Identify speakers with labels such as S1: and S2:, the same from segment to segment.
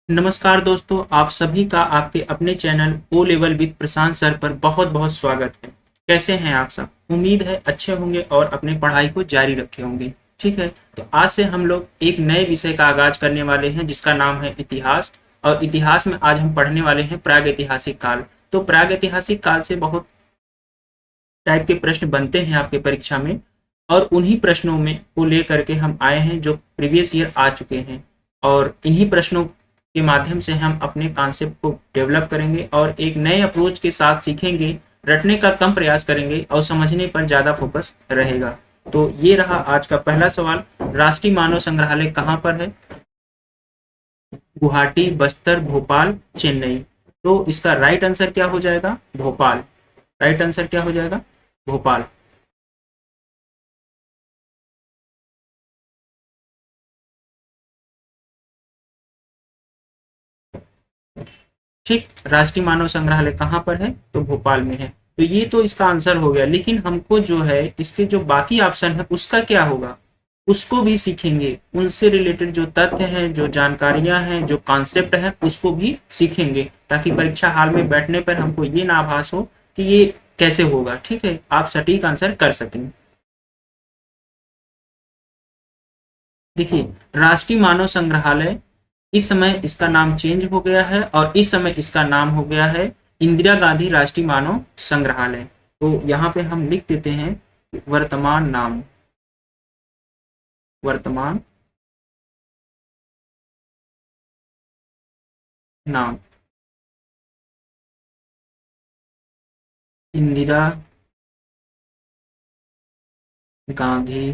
S1: नमस्कार दोस्तों, आप सभी का आपके अपने channel O level with Prashant sir पर बहुत बहुत स्वागत है। कैसे हैं आप सब? उम्मीद है अच्छे होंगे और अपनी पढ़ाई को जारी रखे होंगे। ठीक है, तो आज से हम लोग एक नए विषय का आगाज करने वाले हैं जिसका नाम है इतिहास। और इतिहास में आज हम पढ़ने वाले हैं प्रागैतिहासिक काल। तो प्रागैतिहासिक काल से बहुत टाइप के प्रश्न बनते हैं आपके परीक्षा में, और उन्हीं प्रश्नों में को लेकर के हम आए हैं जो प्रीवियस ईयर आ चुके हैं। और इन्हीं प्रश्नों के माध्यम से हम अपने कॉन्सेप्ट को डेवलप करेंगे और एक नए अप्रोच के साथ सीखेंगे। रटने का कम प्रयास करेंगे और समझने पर ज़्यादा फोकस रहेगा। तो ये रहा आज का पहला सवाल। राष्ट्रीय मानव संग्रहालय कहाँ पर है? गुवाहाटी, बस्तर, भोपाल, चेन्नई। तो इसका राइट आंसर क्या हो जाएगा? भोपाल। राइट आंसर क्या हो जाएगा? भोपाल। ठीक, राष्ट्रीय मानव संग्रहालय कहाँ पर है? तो भोपाल में है। तो ये तो इसका आंसर हो गया, लेकिन हमको जो है इसके जो बाकी ऑप्शन है उसका क्या होगा, उसको भी सीखेंगे। उनसे रिलेटेड जो तथ्य हैं, जो जानकारियां हैं, जो कॉन्सेप्ट है, उसको भी सीखेंगे, ताकि परीक्षा हाल में बैठने पर हमको ये ना आभास हो कि ये कैसे होगा। ठीक है, आप सटीक आंसर कर सकें। देखिए, राष्ट्रीय मानव संग्रहालय इस समय इसका नाम चेंज हो गया है और इस समय इसका नाम हो गया है इंदिरा गांधी राष्ट्रीय मानव संग्रहालय। तो यहाँ पे हम लिख देते हैं वर्तमान नाम। वर्तमान नाम इंदिरा गांधी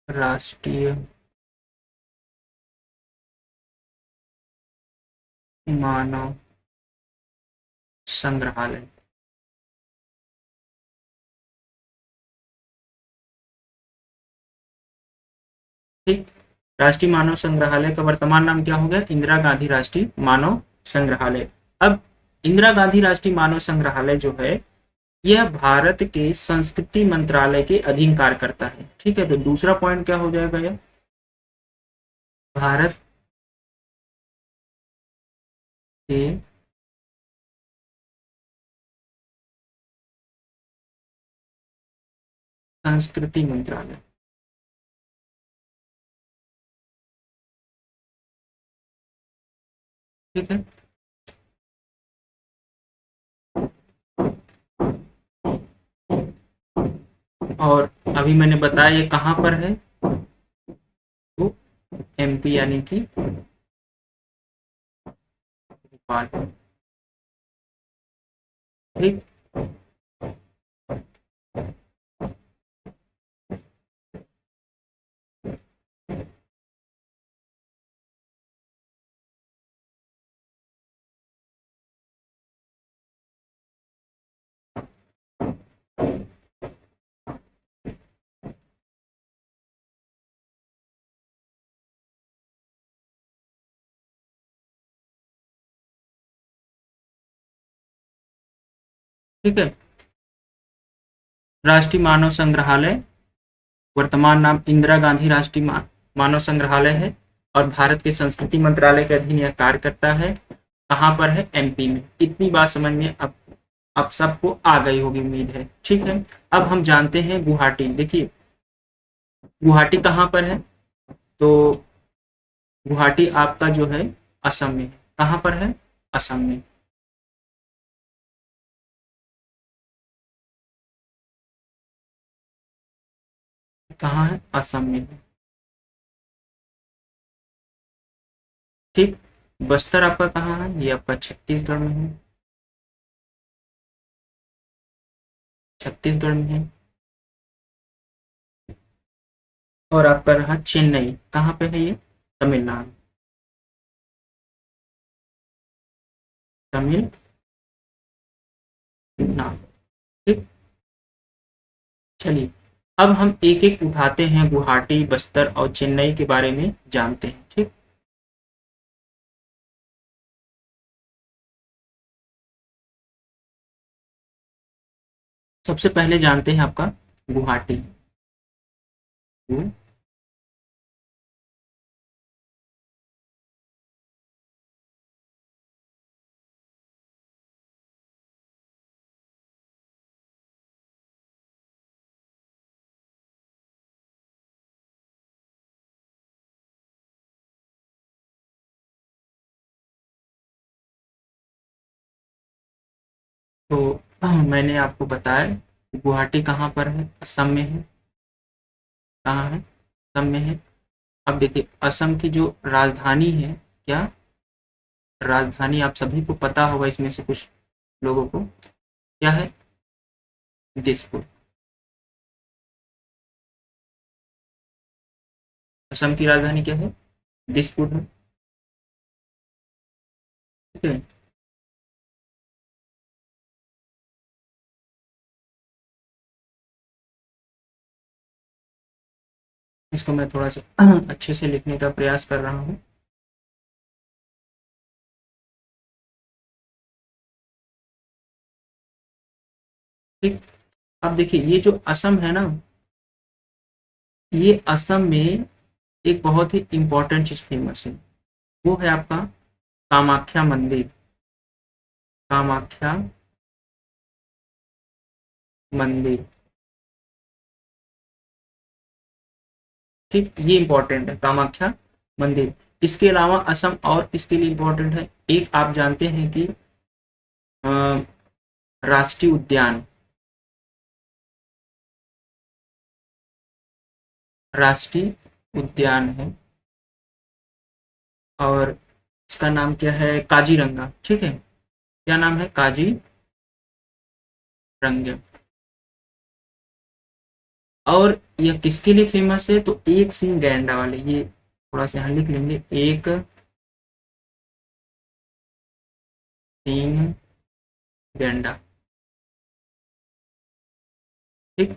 S1: राष्ट्रीय मानव संग्रहालय। ठीक, राष्ट्रीय मानव संग्रहालय का वर्तमान नाम क्या हो गया? इंदिरा गांधी राष्ट्रीय मानव संग्रहालय। अब इंदिरा गांधी राष्ट्रीय मानव संग्रहालय जो है, यह भारत के संस्कृति मंत्रालय के अधीन कार्य करता है। ठीक है, तो दूसरा पॉइंट क्या हो जाएगा? यह भारत के संस्कृति मंत्रालय। ठीक है, और अभी मैंने बताया ये कहाँ पर है, तो एमपी यानी कि भोपाल। ठीक, ठीक है। राष्ट्रीय मानव संग्रहालय वर्तमान नाम इंदिरा गांधी राष्ट्रीय मानव संग्रहालय है और भारत के संस्कृति मंत्रालय के अधीन यह कार्य करता है। कहाँ पर है? एमपी में। इतनी बात समझ में अब सबको आ गई होगी, उम्मीद है। ठीक है, अब हम जानते हैं गुवाहाटी। देखिए, गुवाहाटी कहाँ पर है? तो गुवाहाटी आपका जो है असम में। कहाँ पर है? असम में। कहाँ है? असम में। ठीक, बस्तर आपका कहाँ है? ये आपका छत्तीसगढ़ में है। छत्तीसगढ़ में है। और आपका रहा चेन्नई। कहाँ पे है ये? तमिलनाडु। तमिलनाडु। ठीक, चलिए, अब हम एक एक उठाते हैं, गुवाहाटी, बस्तर और चेन्नई के बारे में जानते हैं। ठीक, सबसे पहले जानते हैं आपका गुवाहाटी। तो मैंने आपको बताया कि गुवाहाटी कहाँ पर है, असम में है। कहाँ है, असम में है। अब देखिए असम की जो राजधानी है, क्या राजधानी, आप सभी को पता होगा इसमें से कुछ लोगों को, क्या है, दिसपुर। असम की राजधानी क्या है, दिसपुर है। ठीक है। इसको मैं थोड़ा सा अच्छे से लिखने का प्रयास कर रहा हूँ। ठीक। अब देखिए ये जो असम है ना, ये असम में एक बहुत ही इंपॉर्टेंट चीज फेमस है, वो है आपका कामाख्या मंदिर। कामाख्या मंदिर। ठीक, ये इंपॉर्टेंट है कामाख्या मंदिर। इसके अलावा असम और इसके लिए इंपॉर्टेंट है, एक आप जानते हैं कि अ, राष्ट्रीय उद्यान, राष्ट्रीय उद्यान है, और इसका नाम क्या है, काजीरंगा। ठीक है, क्या नाम है, काजीरंगा। और यह किसके लिए फेमस है, तो एक सिंह गैंडा वाले, ये थोड़ा सा यहाँ लिख लेंगे, एक सिंह गैंडा। ठीक।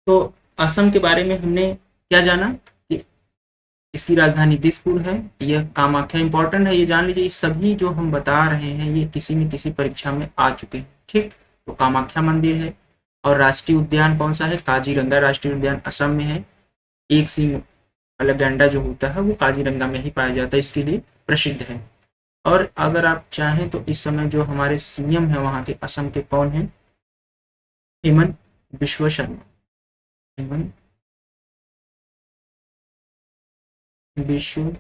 S1: तो असम के बारे में हमने क्या जाना कि इसकी राजधानी दिसपुर है, यह कामाख्या इंपॉर्टेंट है, ये जान लीजिए। ये सभी जो हम बता रहे हैं ये किसी न किसी परीक्षा में आ चुके हैं। ठीक। तो कामाख्या मंदिर है, और राष्ट्रीय उद्यान कौन सा है, काजीरंगा राष्ट्रीय उद्यान असम में है। एक सिंह वाला गैंडा जो होता है वो काजीरंगा में ही पाया जाता है, इसके लिए प्रसिद्ध है। और अगर आप चाहें तो इस समय जो हमारे सीएम है वहाँ के असम के, कौन है, हेमंत बिश्व शर्मा। हेमंत बिश्व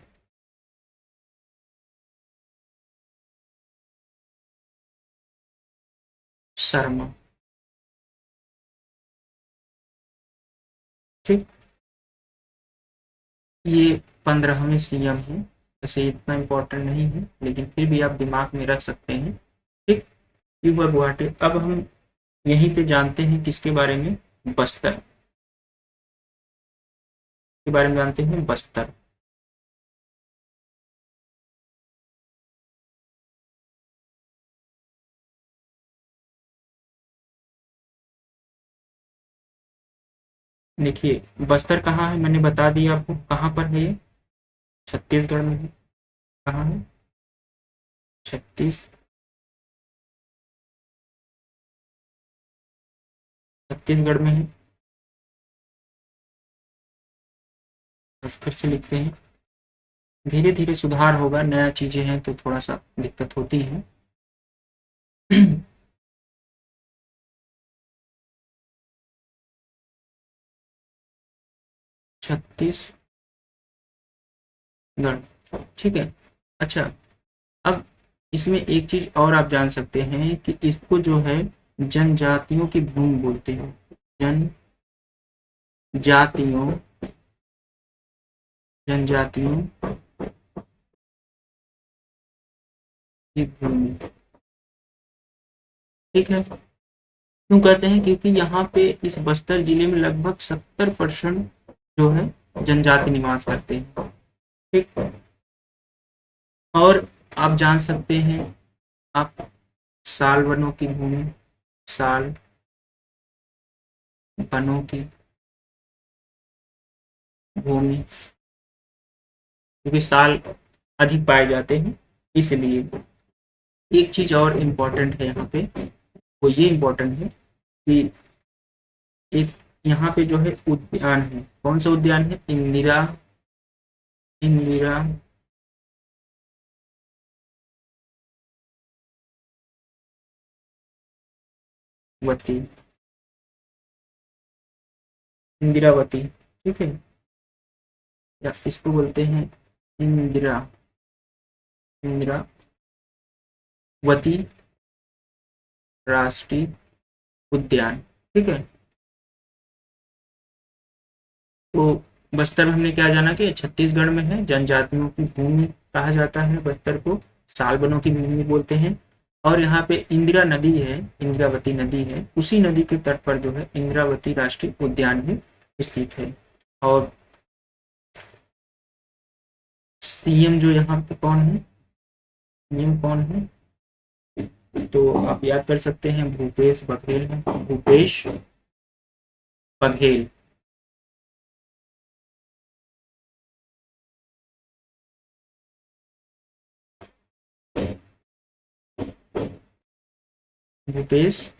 S1: शर्मा। ठीक। ये 15वें सीएम है, वैसे इतना इम्पोर्टेंट नहीं है लेकिन फिर भी आप दिमाग में रख सकते हैं। ठीक। ये हुआ गुवाहाटी। अब हम यहीं पे जानते हैं किसके बारे में, बस्तर के बारे में जानते हैं, बस्तर। देखिए बस्तर कहाँ है, मैंने बता दिया आपको कहाँ पर है ये, छत्तीसगढ़ में है। कहाँ है, छत्तीस छत्तीसगढ़ में है। बस फिर से लिखते हैं, धीरे धीरे सुधार होगा, नया चीजें हैं तो थोड़ा सा दिक्कत होती है। छत्तीसगढ़। ठीक है। अच्छा, अब इसमें एक चीज और आप जान सकते हैं कि इसको जो है जनजातियों की भूमि बोलते हैं, जनजातियों, जनजातियों की भूमि। ठीक है। क्यों कहते हैं, क्योंकि यहाँ पे इस बस्तर जिले में लगभग 70% जो है जनजाति निवास करते हैं। ठीक। और आप जान सकते हैं, आप साल वनों की भूमि, साल वनों की भूमि, क्योंकि साल अधिक पाए जाते हैं इसलिए। एक चीज और इम्पोर्टेंट है यहाँ पे, वो ये इम्पोर्टेंट है कि एक यहाँ पे जो है उद्यान है, कौन सा उद्यान है, इंदिरावती। इंदिरावती। ठीक है, या इसको बोलते हैं इंदिरा, इंदिरावती राष्ट्रीय उद्यान। ठीक है, तो बस्तर में हमने क्या जाना कि छत्तीसगढ़ में है, जनजातियों की भूमि कहा जाता है बस्तर को, सालबनों की भूमि बोलते हैं। और यहाँ पे इंदिरा नदी है, इंद्रावती नदी है, उसी नदी के तट पर जो है इंद्रावती राष्ट्रीय उद्यान भी स्थित है। और सीएम जो यहाँ पे कौन है, सीएम कौन है, तो आप याद कर सकते हैं भूपेश बघेल है, भूपेश बघेल। भूपेश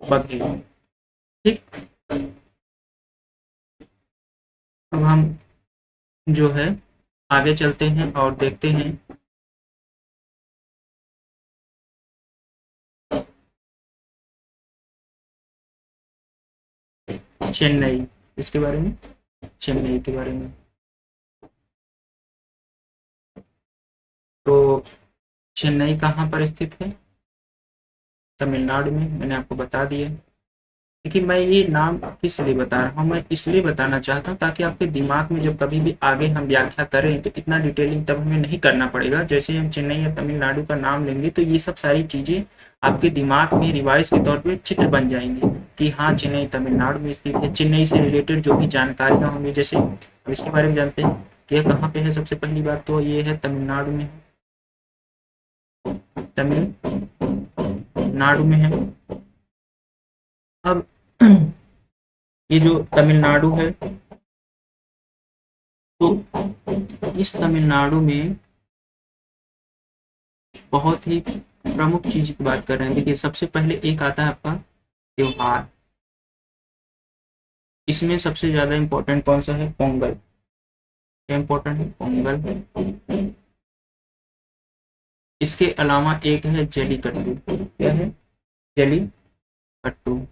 S1: बघेल। ठीक, अब हम जो है आगे चलते हैं और देखते हैं चेन्नई, इसके बारे में, चेन्नई के बारे में। तो चेन्नई कहाँ पर स्थित है, तमिलनाडु में, मैंने आपको बता दिया। देखिए मैं ये नाम किस लिए बता रहा हूँ, मैं इसलिए बताना चाहता हूँ ताकि आपके दिमाग में जब कभी भी आगे हम व्याख्या करें तो इतना डिटेलिंग तब हमें नहीं करना पड़ेगा। जैसे हम चेन्नई या तमिलनाडु का नाम लेंगे तो ये सब सारी चीज़ें आपके दिमाग में रिवाइज के तौर पे चित्र बन जाएंगे कि हाँ चेन्नई तमिलनाडु में स्थित है। चेन्नई से रिलेटेड जो भी जानकारियाँ होंगी, जैसे अब इसके बारे में जानते हैं कि यह कहाँ पे है। सबसे पहली बात तो ये है तमिलनाडु में, तमिलनाडु में है। अब ये जो तमिलनाडु है, तो इस तमिलनाडु में बहुत ही प्रमुख चीज की बात कर रहे हैं। देखिए सबसे पहले एक आता है आपका त्योहार, इसमें सबसे ज्यादा इम्पोर्टेंट कौन सा है, पोंगल। क्या इम्पोर्टेंट है, पोंगल। इसके अलावा एक है जलीकट्टू। क्या है, जलीकट्टू,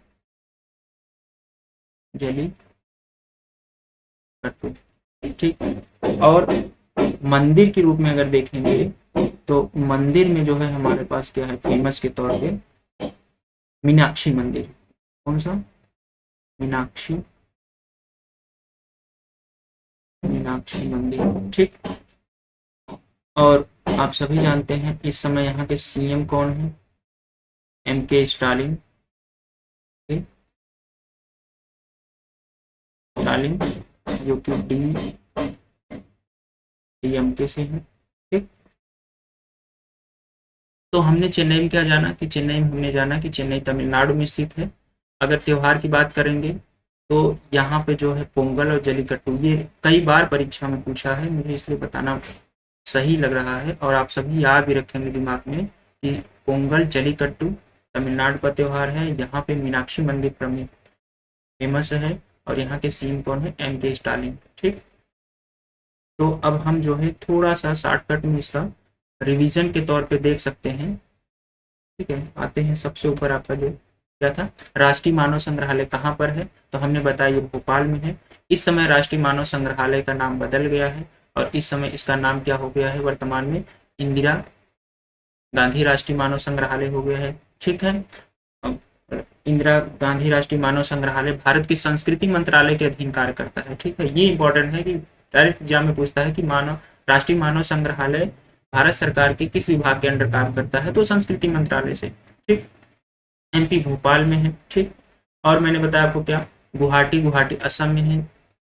S1: जलीकट्टू। ठीक, और मंदिर के रूप में अगर देखेंगे तो मंदिर में जो है हमारे पास क्या है फेमस के तौर पे, मीनाक्षी मंदिर। कौन सा, मीनाक्षी, मीनाक्षी मंदिर। ठीक, और आप सभी जानते हैं इस समय यहाँ के सीएम कौन है, एम.के. स्टालिन। स्टालिन जो कि डीएमके से है। ठीक, तो हमने चेन्नई में क्या जाना कि चेन्नई में हमने जाना कि चेन्नई तमिलनाडु में स्थित है। अगर त्योहार की बात करेंगे तो यहाँ पे जो है पोंगल और जलीकट्टू, ये कई बार परीक्षा में पूछा है, मुझे इसलिए बताना सही लग रहा है और आप सभी याद भी रखेंगे दिमाग में कि पोंगल जलीकट्टू तमिलनाडु का त्योहार है। यहाँ पे मीनाक्षी मंदिर प्रमुख फेमस है और यहाँ के सीएम कौन है, एम.के. स्टालिन। ठीक, तो अब हम जो है थोड़ा सा शॉर्टकट में इसका रिवीजन के तौर पे देख सकते हैं। ठीक है, आते हैं सबसे ऊपर आपका जो क्या था, राष्ट्रीय मानव संग्रहालय कहाँ पर है, तो हमने बताया ये भोपाल में है। इस समय राष्ट्रीय मानव संग्रहालय का नाम बदल गया है और इस समय इसका नाम क्या हो गया है, वर्तमान में इंदिरा गांधी राष्ट्रीय मानव संग्रहालय हो गया है। ठीक है, इंदिरा गांधी राष्ट्रीय मानव संग्रहालय भारत की संस्कृति मंत्रालय के अधीन कार्य करता है। ठीक है, ये इंपॉर्टेंट है कि डायरेक्ट एग्जाम में पूछता है कि राष्ट्रीय मानव संग्रहालय भारत सरकार के किस विभाग के अंडर काम करता है, तो संस्कृति मंत्रालय से। ठीक, एमपी भोपाल में है। ठीक, और मैंने बताया आपको क्या, गुवाहाटी असम में है।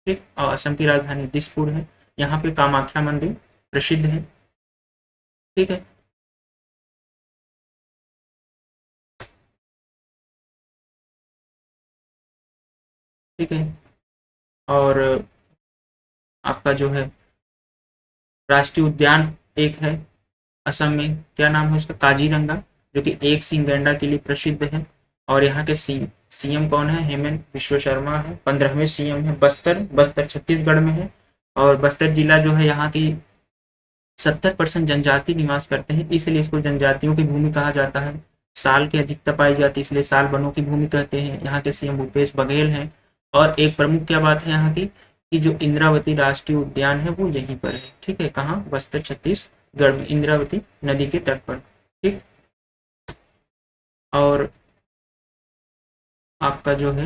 S1: ठीक, और असम की राजधानी दिसपुर है। यहाँ पे कामाख्या मंदिर प्रसिद्ध है। ठीक है, ठीक है, और आपका जो है राष्ट्रीय उद्यान एक है असम में, क्या नाम है उसका, काजीरंगा, जो कि एक सींग गैंडा के लिए प्रसिद्ध है। और यहाँ के सीएम कौन है, हेमंत विश्व शर्मा है, 15वें सीएम है। बस्तर छत्तीसगढ़ में है और बस्तर जिला जो है यहाँ की 70% जनजाति निवास करते हैं, इसलिए इसको जनजातियों की भूमि कहा जाता है। साल की अधिकता पाई जाती है इसलिए साल बनों की भूमि कहते हैं। यहाँ के सीएम भूपेश बघेल हैं। और एक प्रमुख क्या बात है यहाँ की कि जो इंद्रावती राष्ट्रीय उद्यान है वो यहीं पर है। ठीक है, कहाँ, बस्तर छत्तीसगढ़ में, इंद्रावती नदी के तट पर। ठीक। और आपका जो है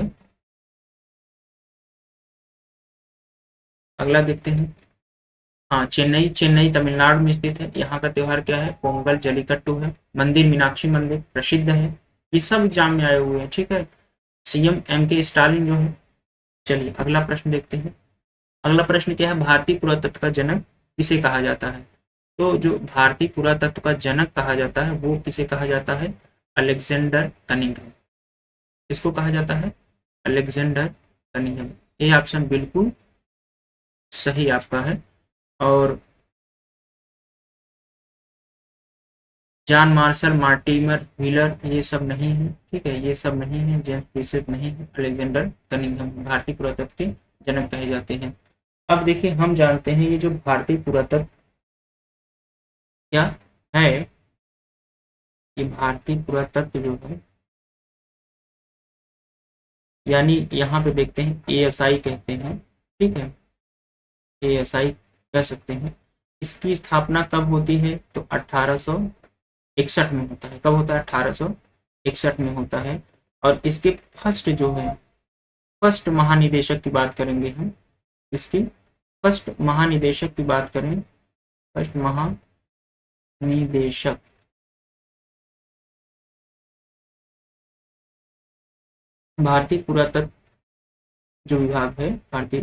S1: अगला देखते हैं। हाँ, चेन्नई, चेन्नई तमिलनाडु में स्थित है। यहाँ का त्योहार क्या है? पोंगल, जलीकट्टू है। मंदिर मीनाक्षी मंदिर प्रसिद्ध है। ये सब एग्जाम में आए हुए हैं, ठीक है। सीएम एम के स्टालिन जो है। चलिए अगला प्रश्न देखते हैं। अगला प्रश्न क्या है? भारतीय पुरातत्व का जनक किसे कहा जाता है? तो जो भारतीय पुरातत्व का जनक कहा जाता है वो किसे कहा जाता है? Alexander Cunningham. किसको कहा जाता है? Alexander Cunningham. ये ऑप्शन बिल्कुल सही आपका है। और जॉन मार्शल, मार्टिमर व्हीलर, ये सब नहीं है, ठीक है, ये सब नहीं है। जेम्स प्रिसेट नहीं है। अलेक्जेंडर कनिंघम भारतीय पुरातत्व के जनक कहे जाते हैं। अब देखिए हम जानते हैं ये जो भारतीय पुरातत्व क्या है, ये भारतीय पुरातत्व जो है, यानी यहाँ पे देखते हैं एएसआई कहते हैं, ठीक है, एएसआई कह सकते हैं। इसकी स्थापना कब होती है? तो 1861 में होता है। कब होता है? 1861 में होता है। और इसके फर्स्ट जो है, फर्स्ट महानिदेशक की बात करेंगे हम। इसकी फर्स्ट महानिदेशक की बात करें, फर्स्ट महानिदेशक भारतीय पुरातत्व जो विभाग है, भारतीय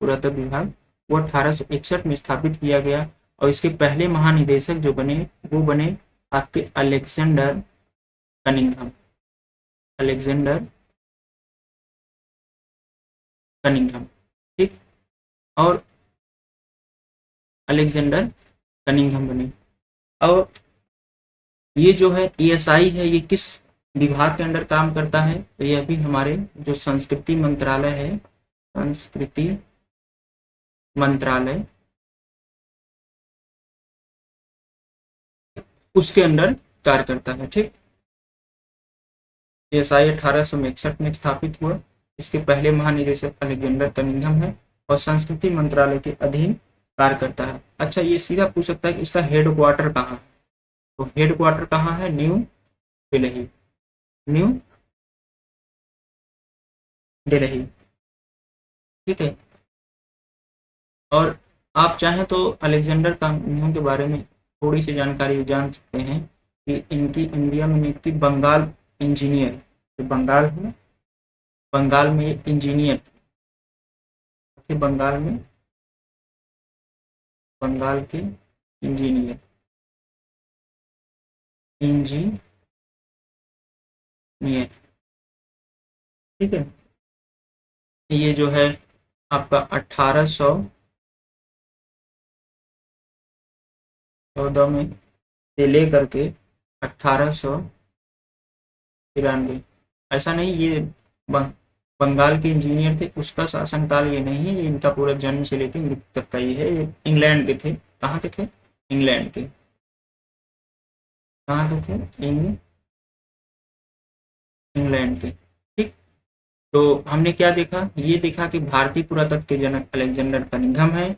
S1: पुरातत्व विभाग, वो 1861 में स्थापित किया गया। और इसके पहले महानिदेशक जो बने वो बने आपके अलेक्जेंडर कनिंघम। अलेक्जेंडर कनिंघम, ठीक। और अलेक्जेंडर कनिंघम बने। और ये जो है एएसआई है, ये किस विभाग के अंडर काम करता है? तो यह भी हमारे जो संस्कृति मंत्रालय है, संस्कृति मंत्रालय, उसके अंडर कार्य करता है, ठीक। एएसआई 1861 में स्थापित हुआ। इसके पहले महानिदेशक अलेक्जेंडर कनिंघम है और संस्कृति मंत्रालय के अधीन कार्य करता है। अच्छा, ये सीधा पूछ सकता है कि इसका हेड क्वार्टर कहाँ है? तो हेड क्वार्टर कहाँ है? न्यू दिल्ली, न्यू दिल्ली, ठीक है। और आप चाहें तो अलेक्जेंडर कनिंघम के बारे में थोड़ी सी जानकारी जान सकते हैं कि इनकी इंडिया में नियुक्ति बंगाल इंजीनियर, तो बंगाल है, बंगाल में इंजीनियर थे, बंगाल में, बंगाल के इंजीनियर, इंजीनियर, ठीक है। ये जो है आपका 1814 में से लेकर के 1893, ऐसा नहीं, ये बंगाल के इंजीनियर थे, उसका शासनकाल ये नहीं है, ये इनका पूरा जन्म से लेकर मृत्यु तक का ही है। ये इंग्लैंड के थे। कहाँ के थे? इंग्लैंड के। कहाँ के थे? इंग्लैंड के, ठीक। तो हमने क्या देखा? ये देखा कि भारतीय पुरातत्व के जनक अलेक्जेंडर कनिंघम है।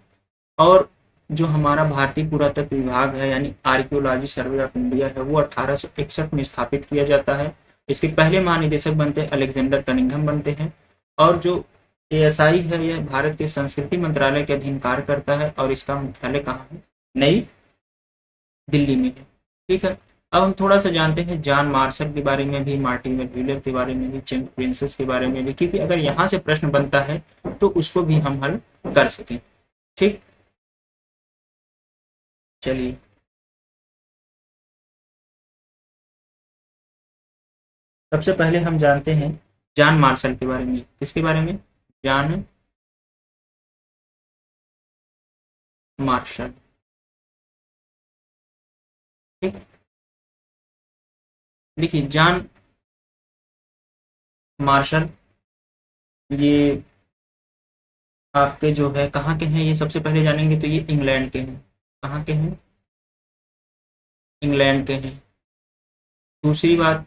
S1: और जो हमारा भारतीय पुरातत्व विभाग है यानी आर्कियोलॉजी सर्वे ऑफ इंडिया है, वो 1861 में स्थापित किया जाता है। इसके पहले महानिदेशक बनते हैं अलेक्जेंडर कनिंघम बनते हैं। और जो एएसआई है यह भारत के संस्कृति मंत्रालय के अधीन कार्य करता है और इसका मुख्यालय कहाँ है? नई दिल्ली में है, ठीक है। अब हम थोड़ा सा जानते हैं जॉन मार्शल के बारे में भी, मार्टिन व्हीलर के बारे में भी, जेम्स प्रिंसेस के बारे में भी, क्योंकि अगर यहाँ से प्रश्न बनता है तो उसको भी हम हल कर सकें, ठीक। चलिए सबसे पहले हम जानते हैं जॉन मार्शल के बारे में। किसके बारे में? जॉन मार्शल, ठीक। देखिए जॉन मार्शल ये आपके जो है कहाँ के हैं, ये सबसे पहले जानेंगे तो ये इंग्लैंड के हैं। कहाँ के हैं? इंग्लैंड के हैं। दूसरी बात,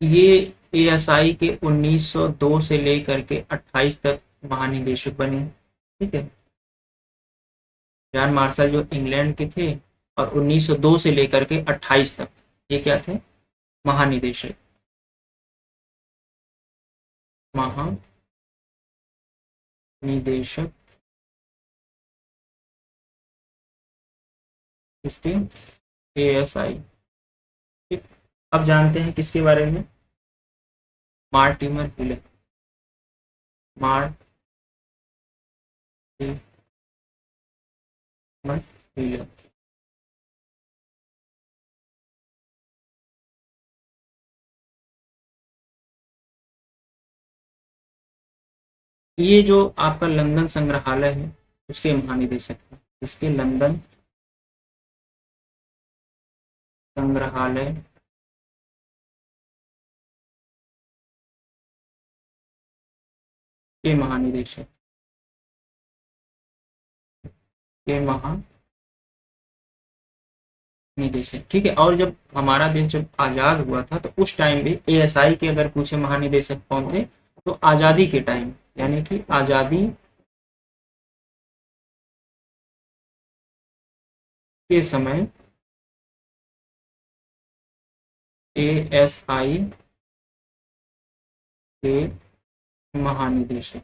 S1: ये एएसआई के 1902 से लेकर के 28 तक महानिदेशक बने, ठीक है। जॉन मार्शल जो इंग्लैंड के थे और 1902 से लेकर के 28 तक ये क्या थे, महानिदेशक। महानिदेशक इसके एएसआई। ठीक, अब जानते हैं किसके बारे में, मार्टिमर हिलर। Mortimer healer. ये जो आपका लंदन संग्रहालय है उसके महानिदेशक हैं, इसके लंदन संग्रहालय के महानिदेशक के महानिदेशक। ठीक है, और जब हमारा देश जब आजाद हुआ था तो उस टाइम भी एएसआई के अगर पूछे महानिदेशक कौन थे, तो आजादी के टाइम, यानी कि आजादी के समय एएसआई के महानिदेशक।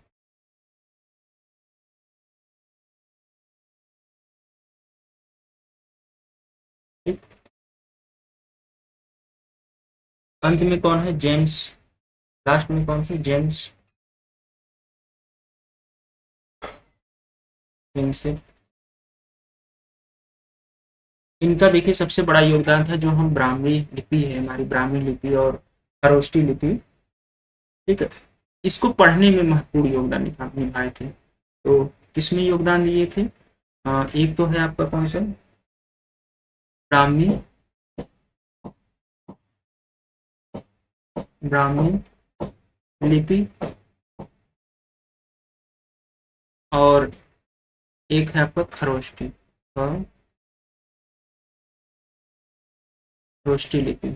S1: ठीक, अंत में कौन है, जेम्स। लास्ट में कौन थे, जेम्स प्रिंसेप। इनका देखिए सबसे बड़ा योगदान था जो हम ब्राह्मी लिपि है, हमारी ब्राह्मी लिपि और खरोष्टी लिपि, ठीक है, इसको पढ़ने में महत्वपूर्ण योगदान निभाए थे। तो किसमें योगदान दिए थे, एक तो है आपका कौन सा, ब्राह्मी ब्राह्मी लिपि, और एक है आपका खरोष्टी, खरोष्टी लिपि।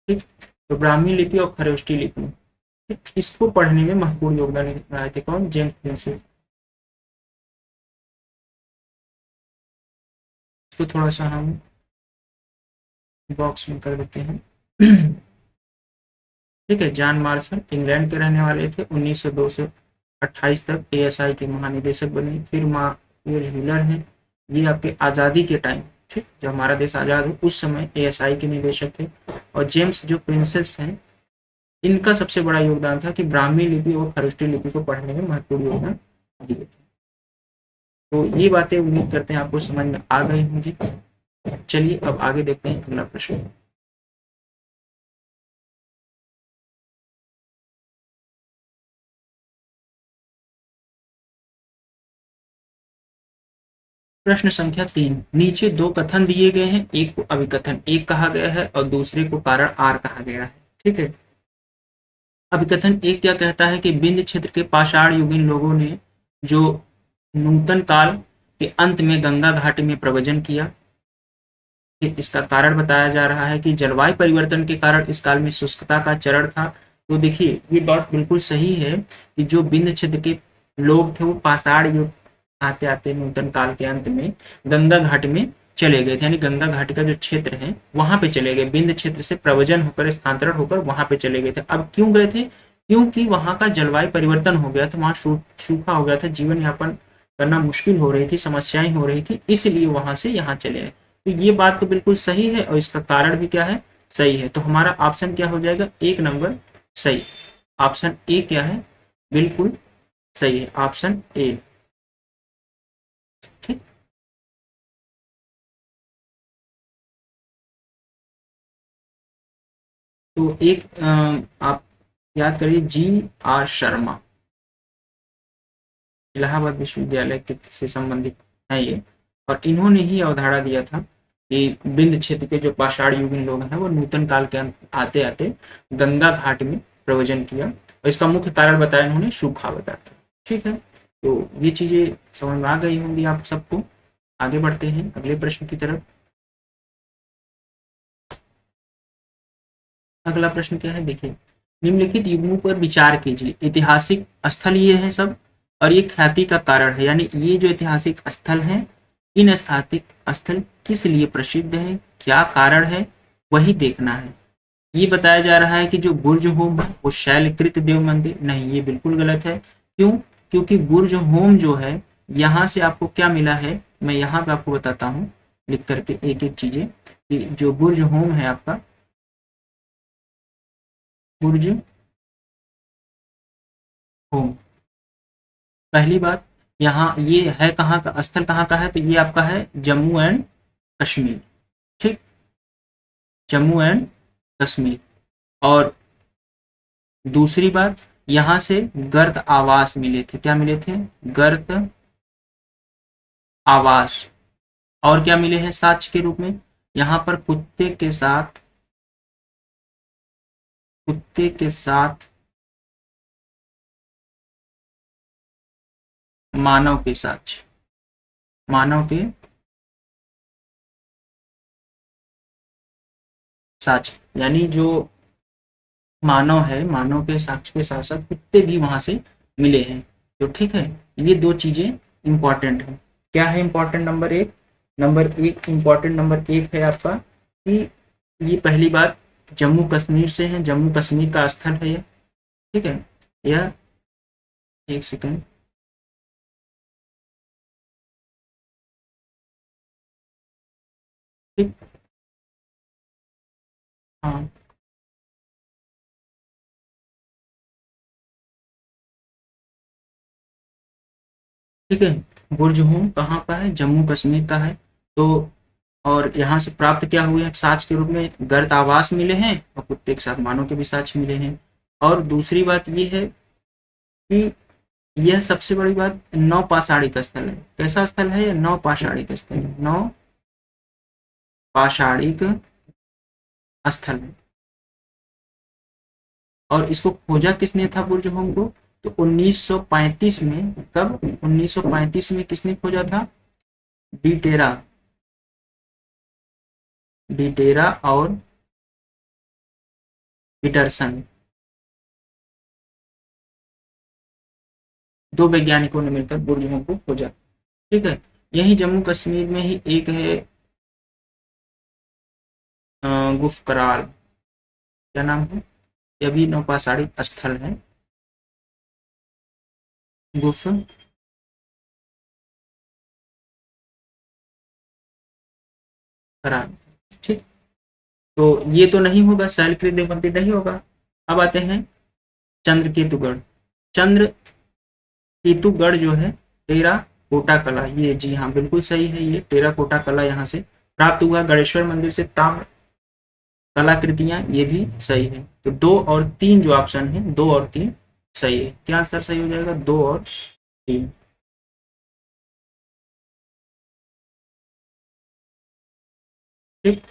S1: ठीक, तो ब्राह्मी लिपि और खरोष्टी लिपि, ठीक, इसको पढ़ने में महत्वपूर्ण योगदान निभाए थे कौन, जेम्स प्रिंसेप। इसको थोड़ा सा हम बॉक्स में कर देते हैं। ठीक है, जॉन मार्शल इंग्लैंड के रहने वाले थे, 1902 से 28 तक एएसआई के महानिदेशक बने। फिर मार्टिन हिलर हैं, ये आपके आज़ादी के टाइम, ठीक, जब हमारा देश आज़ाद हो उस समय एएसआई के निदेशक थे। और जेम्स जो प्रिंसेस हैं, इनका सबसे बड़ा योगदान था कि ब्राह्मी लिपि और खरोष्टी लिपि को पढ़ने में महत्वपूर्ण योगदान दिए थे। तो ये बातें उम्मीद करते हैं आपको समझ में आ गई होंगी। चलिए अब आगे देखते हैं अगला प्रश्न। प्रश्न संख्या 3, नीचे दो कथन दिए गए हैं, एक को अभिकथन 1 कहा गया है और दूसरे को कारण आर कहा गया है। ठीक है, अभिकथन 1 क्या कहता है कि विंध्य क्षेत्र के पाषाण युगीन लोगों ने जो नूतन काल के अंत में गंगा घाटी में प्रव्रजन किया, इसका कारण बताया जा रहा है कि जलवायु परिवर्तन के कारण इस काल में शुष्कता का चरण था। तो देखिए ये बात बिल्कुल सही है कि जो विंध्य क्षेत्र के लोग थे वो पाषाण युग आते आते नूतन काल के अंत में गंगा घाट में चले गए थे, यानी गंगा घाटी का जो क्षेत्र है वहां पे चले गए, विंध्य क्षेत्र से प्रव्रजन होकर स्थानांतरण होकर वहां पे चले गए थे। अब क्यों गए थे, क्योंकि वहां का जलवायु परिवर्तन हो गया था, वहां सूखा हो गया था, जीवन यापन करना मुश्किल हो रही थी, समस्याएं हो रही थी, इसलिए वहां से यहाँ चले आए। तो ये बात तो बिल्कुल सही है और इसका कारण भी क्या है, सही है। तो हमारा ऑप्शन क्या हो जाएगा, 1 नंबर सही। ऑप्शन ए क्या है, बिल्कुल सही है, ऑप्शन ए। ठीक, तो एक आप याद करिए, GR शर्मा, इलाहाबाद विश्वविद्यालय के से संबंधित है ये, और इन्होंने ही अवधारणा दिया था कि विंध्य क्षेत्र के जो पाषाण युगीन लोग हैं वो नूतन काल के आते आते गंगा घाट में प्रव्रजन किया, और इसका मुख्य कारण बताया इन्होंने, सूखा बताया था। ठीक है, तो ये चीजें समझ में आ गई होंगी आप सबको। आगे बढ़ते हैं अगले प्रश्न की तरफ। अगला प्रश्न क्या है, देखिए, निम्नलिखित युगों पर विचार कीजिए। ऐतिहासिक स्थल ये है सब, और ये ख्याति का कारण है, यानी ये जो ऐतिहासिक स्थल है, इन ऐतिहासिक स्थल किस लिए प्रसिद्ध है, क्या कारण है, वही देखना है। ये बताया जा रहा है कि जो बुर्ज होम है वो शैलकृत देव मंदिर नहीं, ये बिल्कुल गलत है। क्यों? क्योंकि बुर्ज होम जो है, यहाँ से आपको क्या मिला है, मैं यहाँ पे आपको बताता हूँ लिख करके एक एक चीजें, कि जो बुर्ज होम है आपका, बुर्ज होम, पहली बात, यहाँ ये है कहाँ का स्थल, कहाँ का है, तो ये आपका है जम्मू एंड कश्मीर। ठीक, जम्मू एंड कश्मीर। और दूसरी बात, यहाँ से गर्द आवास मिले थे, क्या मिले थे, गर्द आवास। और क्या मिले हैं साक्ष्य के रूप में, यहाँ पर कुत्ते के साथ मानव के साक्ष्य, मानव के साक्ष्य, यानी जो मानव है, मानव के साक्ष्य के साथ साथ कुत्ते भी वहां से मिले हैं। तो ठीक है, ये दो चीजें इंपॉर्टेंट है। क्या है इंपॉर्टेंट नंबर एक, इंपॉर्टेंट नंबर एक है आपका कि ये पहली बात जम्मू कश्मीर से है, जम्मू कश्मीर का स्थल है ये। ठीक है, यह एक सेकंड, ठीक, हाँ, ठीक है। बुर्ज हूँ कहाँ का है, जम्मू कश्मीर का है। तो और यहाँ से प्राप्त क्या हुए हैं साक्ष्य के रूप में, गर्द आवास मिले हैं और कुत्ते के साथ मानव के भी साक्ष्य मिले हैं। और दूसरी बात ये है कि यह सबसे बड़ी बात नौ पाषाणिक स्थल है। कैसा स्थल है यह, नौ पाषाणिक स्थल है, नौ पाषाणिक स्थल है। और इसको खोजा किसने था बुर्ज होम को, तो 1935 में, कब, 1935 में किसने खोजा था, डिटेरा, डिटेरा और पीटरसन, दो वैज्ञानिकों ने मिलकर बुर्ज होम को खोजा। ठीक है, यही जम्मू कश्मीर में ही एक है गुफ कराल, क्या नाम है, यह भी नौपाषाणिक स्थल है, गुफ कराल। ठीक, तो ये तो नहीं होगा, शैलकृत देव मंदिर नहीं होगा। अब आते हैं चंद्रकेतुगढ़। चंद्र केतुगढ़ जो है, टेरा कोटा कला, ये जी हाँ बिल्कुल सही है, ये टेरा कोटा कला यहाँ से प्राप्त हुआ। गणेश्वर मंदिर से ताम्र कलाकृतियां, ये भी सही है। तो दो और तीन जो ऑप्शन है, दो और तीन सही है। क्या आंसर सही हो जाएगा, दो और तीन। ठीक,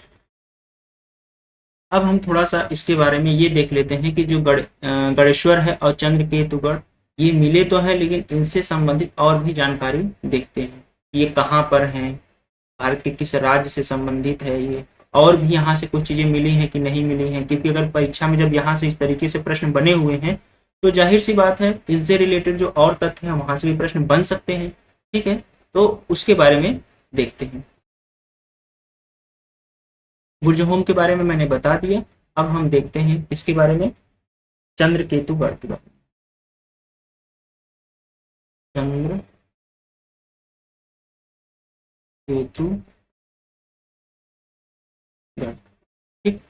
S1: अब हम थोड़ा सा इसके बारे में ये देख लेते हैं कि जो गणेश्वर है और चंद्रकेतुगढ़, ये मिले तो है, लेकिन इनसे संबंधित और भी जानकारी देखते हैं। ये कहाँ पर हैं, भारत के किस राज्य से संबंधित है ये, और भी यहाँ से कुछ चीजें मिली हैं कि नहीं मिली हैं, क्योंकि अगर परीक्षा में जब यहाँ से इस तरीके से प्रश्न बने हुए हैं, तो जाहिर सी बात है इससे रिलेटेड जो और तथ्य हैं वहां से भी प्रश्न बन सकते हैं। ठीक है, तो उसके बारे में देखते हैं। बुर्ज होम के बारे में मैंने बता दिया, अब हम देखते हैं इसके बारे में, चंद्र केतु गढ़ के बारे में। चंद्र केतु गढ़, ठीक,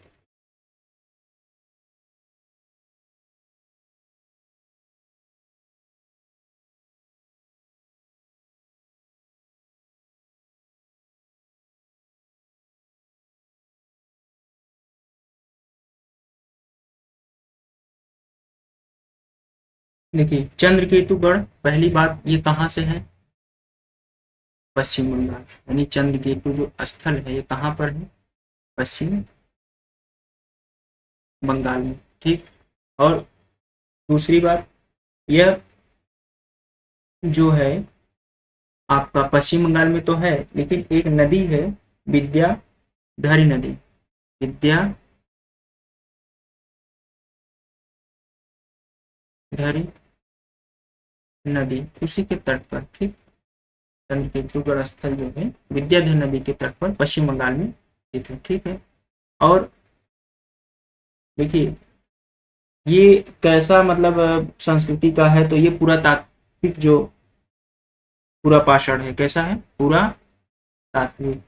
S1: देखिए चंद्र केतु गढ़, पहली बात ये कहाँ से है, पश्चिम बंगाल, यानी चंद्र केतु जो स्थल है ये कहाँ पर है, पश्चिम बंगाल में। ठीक, और दूसरी बात, यह जो है आपका पश्चिम बंगाल में तो है, लेकिन एक नदी है विद्याधरी नदी, विद्याधरी, नदी उसी के तट पर, ठीक, चंद्रकेतुगढ़ स्थल जो है विद्याधर नदी के तट पर पश्चिम बंगाल में स्थित है, ठीक है। और देखिए ये कैसा मतलब संस्कृति का है, तो ये पूरा तात्विक जो पूरा पाषाण है, कैसा है, पूरा तात्विक,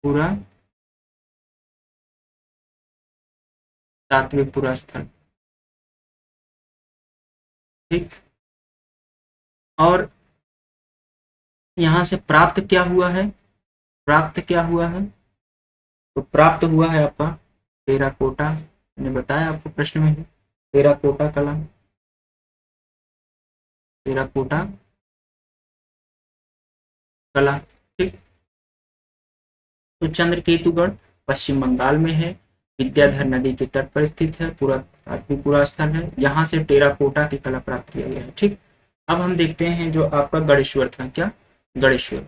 S1: पूरा तात्विक पूरा स्थल, ठीक। और यहाँ से प्राप्त क्या हुआ है, प्राप्त क्या हुआ है, तो प्राप्त हुआ है आपका टेराकोटा, मैंने बताया आपको प्रश्न में, टेराकोटा कला, टेराकोटा कला, ठीक। तो चंद्रकेतुगढ़ पश्चिम बंगाल में है, विद्याधर नदी के तट पर स्थित है, पूरा पूरा स्थल है, यहाँ से टेराकोटा की कला प्राप्त किया गया है, ठीक। अब हम देखते हैं जो आपका गणेश्वर था, क्या, गणेश्वर,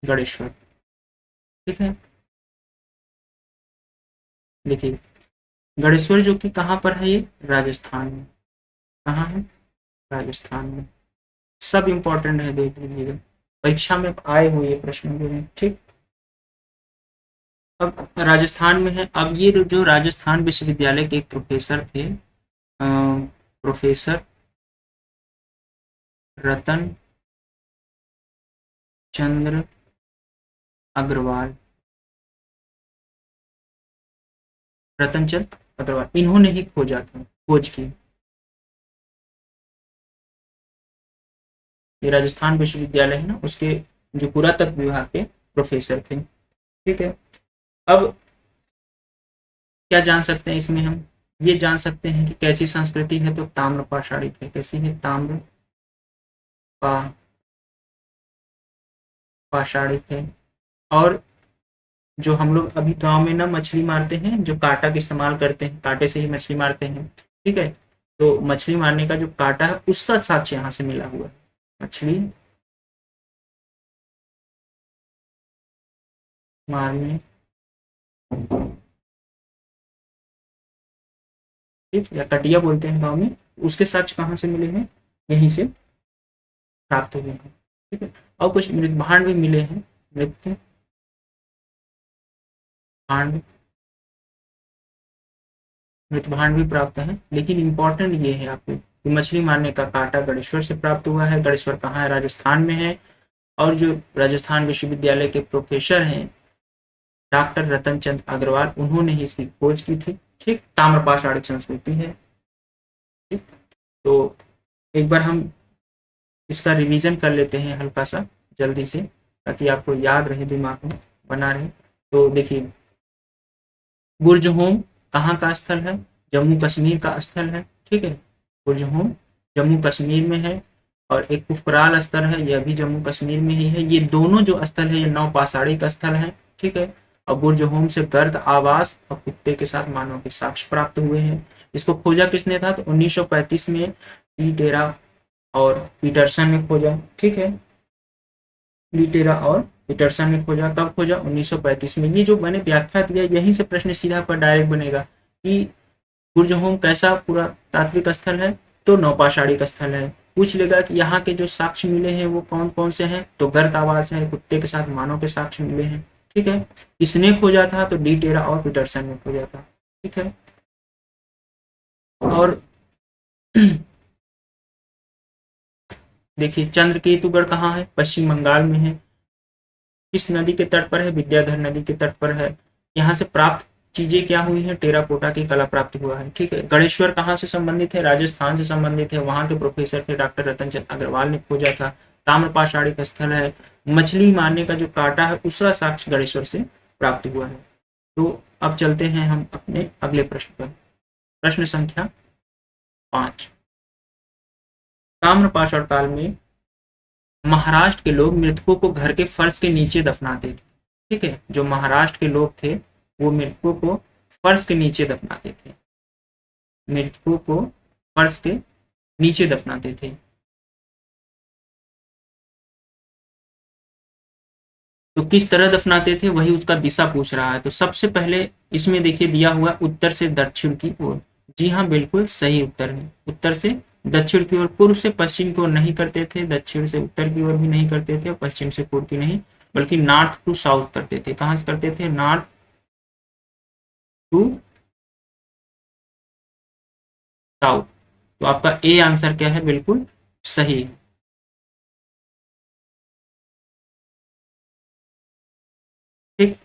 S1: गणेश्वर, ठीक है। देखिए गणेश्वर जो कि कहाँ पर है, ये राजस्थान में, कहाँ है, राजस्थान में, सब इंपॉर्टेंट है, देख लीजिएगा, परीक्षा में आए हुए ये प्रश्न जो है, ठीक। अब राजस्थान में है, अब ये जो राजस्थान विश्वविद्यालय के एक प्रोफेसर थे, प्रोफेसर रतन चंद्र अग्रवाल, रतन चंद्र अग्रवाल, इन्होंने ही खोजा था, खोज की, ये राजस्थान विश्वविद्यालय है ना, उसके जो पुरातत्व विभाग के प्रोफेसर थे, ठीक है। अब क्या जान सकते हैं इसमें हम, ये जान सकते हैं कि कैसी संस्कृति है, तो ताम्र पाषाणिक है, कैसी है, ताम्र पाषाणिक है। और जो हम लोग अभी गांव में ना मछली मारते हैं, जो कांटा का इस्तेमाल करते हैं, कांटे से ही मछली मारते हैं, ठीक है, तो मछली मारने का जो कांटा है उसका साक्ष्य यहाँ से मिला हुआ है, मछली मारने, ठीक, या कटिया बोलते हैं गाँव में, उसके साक्ष्य कहाँ से मिले हैं, यहीं से प्राप्त हुए हैं, ठीक है। और कुछ मृत भांड भी मिले हैं, मृत भांड, मृत भांड भी प्राप्त है, लेकिन इंपॉर्टेंट ये है आपको कि मछली मारने का कांटा गणेश्वर से प्राप्त हुआ है, गणेश्वर कहाँ है, राजस्थान में है। और जो राजस्थान विश्वविद्यालय के प्रोफेसर हैं डॉक्टर रतन चंद अग्रवाल, उन्होंने ही इसकी खोज की थी, ठीक, ताम्रपाषाणिक संस्कृति है, ठीक। तो एक बार हम इसका रिवीजन कर लेते हैं हल्का सा जल्दी से, ताकि आपको याद रहे, दिमाग में बना रहे। तो देखिए बुर्ज होम कहाँ का स्थल है, जम्मू कश्मीर का स्थल है, ठीक है, बुर्ज होम जम्मू कश्मीर में है। और एक पुफकराल स्थल है, यह भी जम्मू कश्मीर में ही है। ये दोनों जो स्थल है ये नौ पाषाणी का स्थल है, ठीक है। और बुर्ज होम से गर्द आवास और कुत्ते के साथ मानव के साक्ष्य प्राप्त हुए हैं। इसको खोजा किसने था, तो 1935 में टी टेरा और पीटरसन ने खोजा, ठीक है, टी टेरा और पीटरसन ने खोजा। कब खोजा, 1935 में। ये जो मैंने व्याख्या दिया यहीं से प्रश्न सीधा पर डायरेक्ट बनेगा कि बुर्ज होम कैसा पूरा तात्विक स्थल है, तो नौपाषाणिक स्थल है। पूछ लेगा कि यहाँ के जो साक्ष्य मिले हैं वो कौन कौन से हैं, तो गर्द आवास है, कुत्ते के साथ मानव के साक्ष्य मिले हैं, ठीक है। किसने खोजा था, तो डी टेरा और पीटरसन ने खोजा था, ठीक है। और देखिए चंद्रकेतुगढ़ कहाँ है, पश्चिम बंगाल में है। किस नदी के तट पर है, विद्याधर नदी के तट पर है। यहाँ से प्राप्त चीजें क्या हुई है, टेराकोटा की कला प्राप्त हुआ है, ठीक है। गणेश्वर कहाँ से संबंधित है, राजस्थान से संबंधित है, वहां के प्रोफेसर थे डॉक्टर रतन चंद अग्रवाल ने खोजा था। ताम्रपाषाणिक स्थल है, मछली मारने का जो कांटा है उसका साक्ष्य गणेश्वर से प्राप्त हुआ है। तो अब चलते हैं हम अपने अगले प्रश्न पर, प्रश्न संख्या 5। ताम्रपाषाण काल में महाराष्ट्र के लोग मृतकों को घर के फर्श के नीचे दफनाते थे, ठीक है। जो महाराष्ट्र के लोग थे वो मृतकों को फर्श के नीचे दफनाते थे, मृतकों को फर्श के नीचे दफनाते थे। तो किस तरह दफनाते थे वही उसका दिशा पूछ रहा है। तो सबसे पहले इसमें देखिए दिया हुआ उत्तर से दक्षिण की ओर। जी हाँ, बिल्कुल सही उत्तर है। उत्तर से दक्षिण की ओर, पूर्व से पश्चिम की ओर नहीं करते थे, दक्षिण से उत्तर की ओर भी नहीं करते थे और पश्चिम से पूर्व की नहीं, बल्कि नॉर्थ टू साउथ करते थे। कहाँ से करते थे? North to south. तो आपका ए आंसर क्या है? बिल्कुल सही है। ठीक।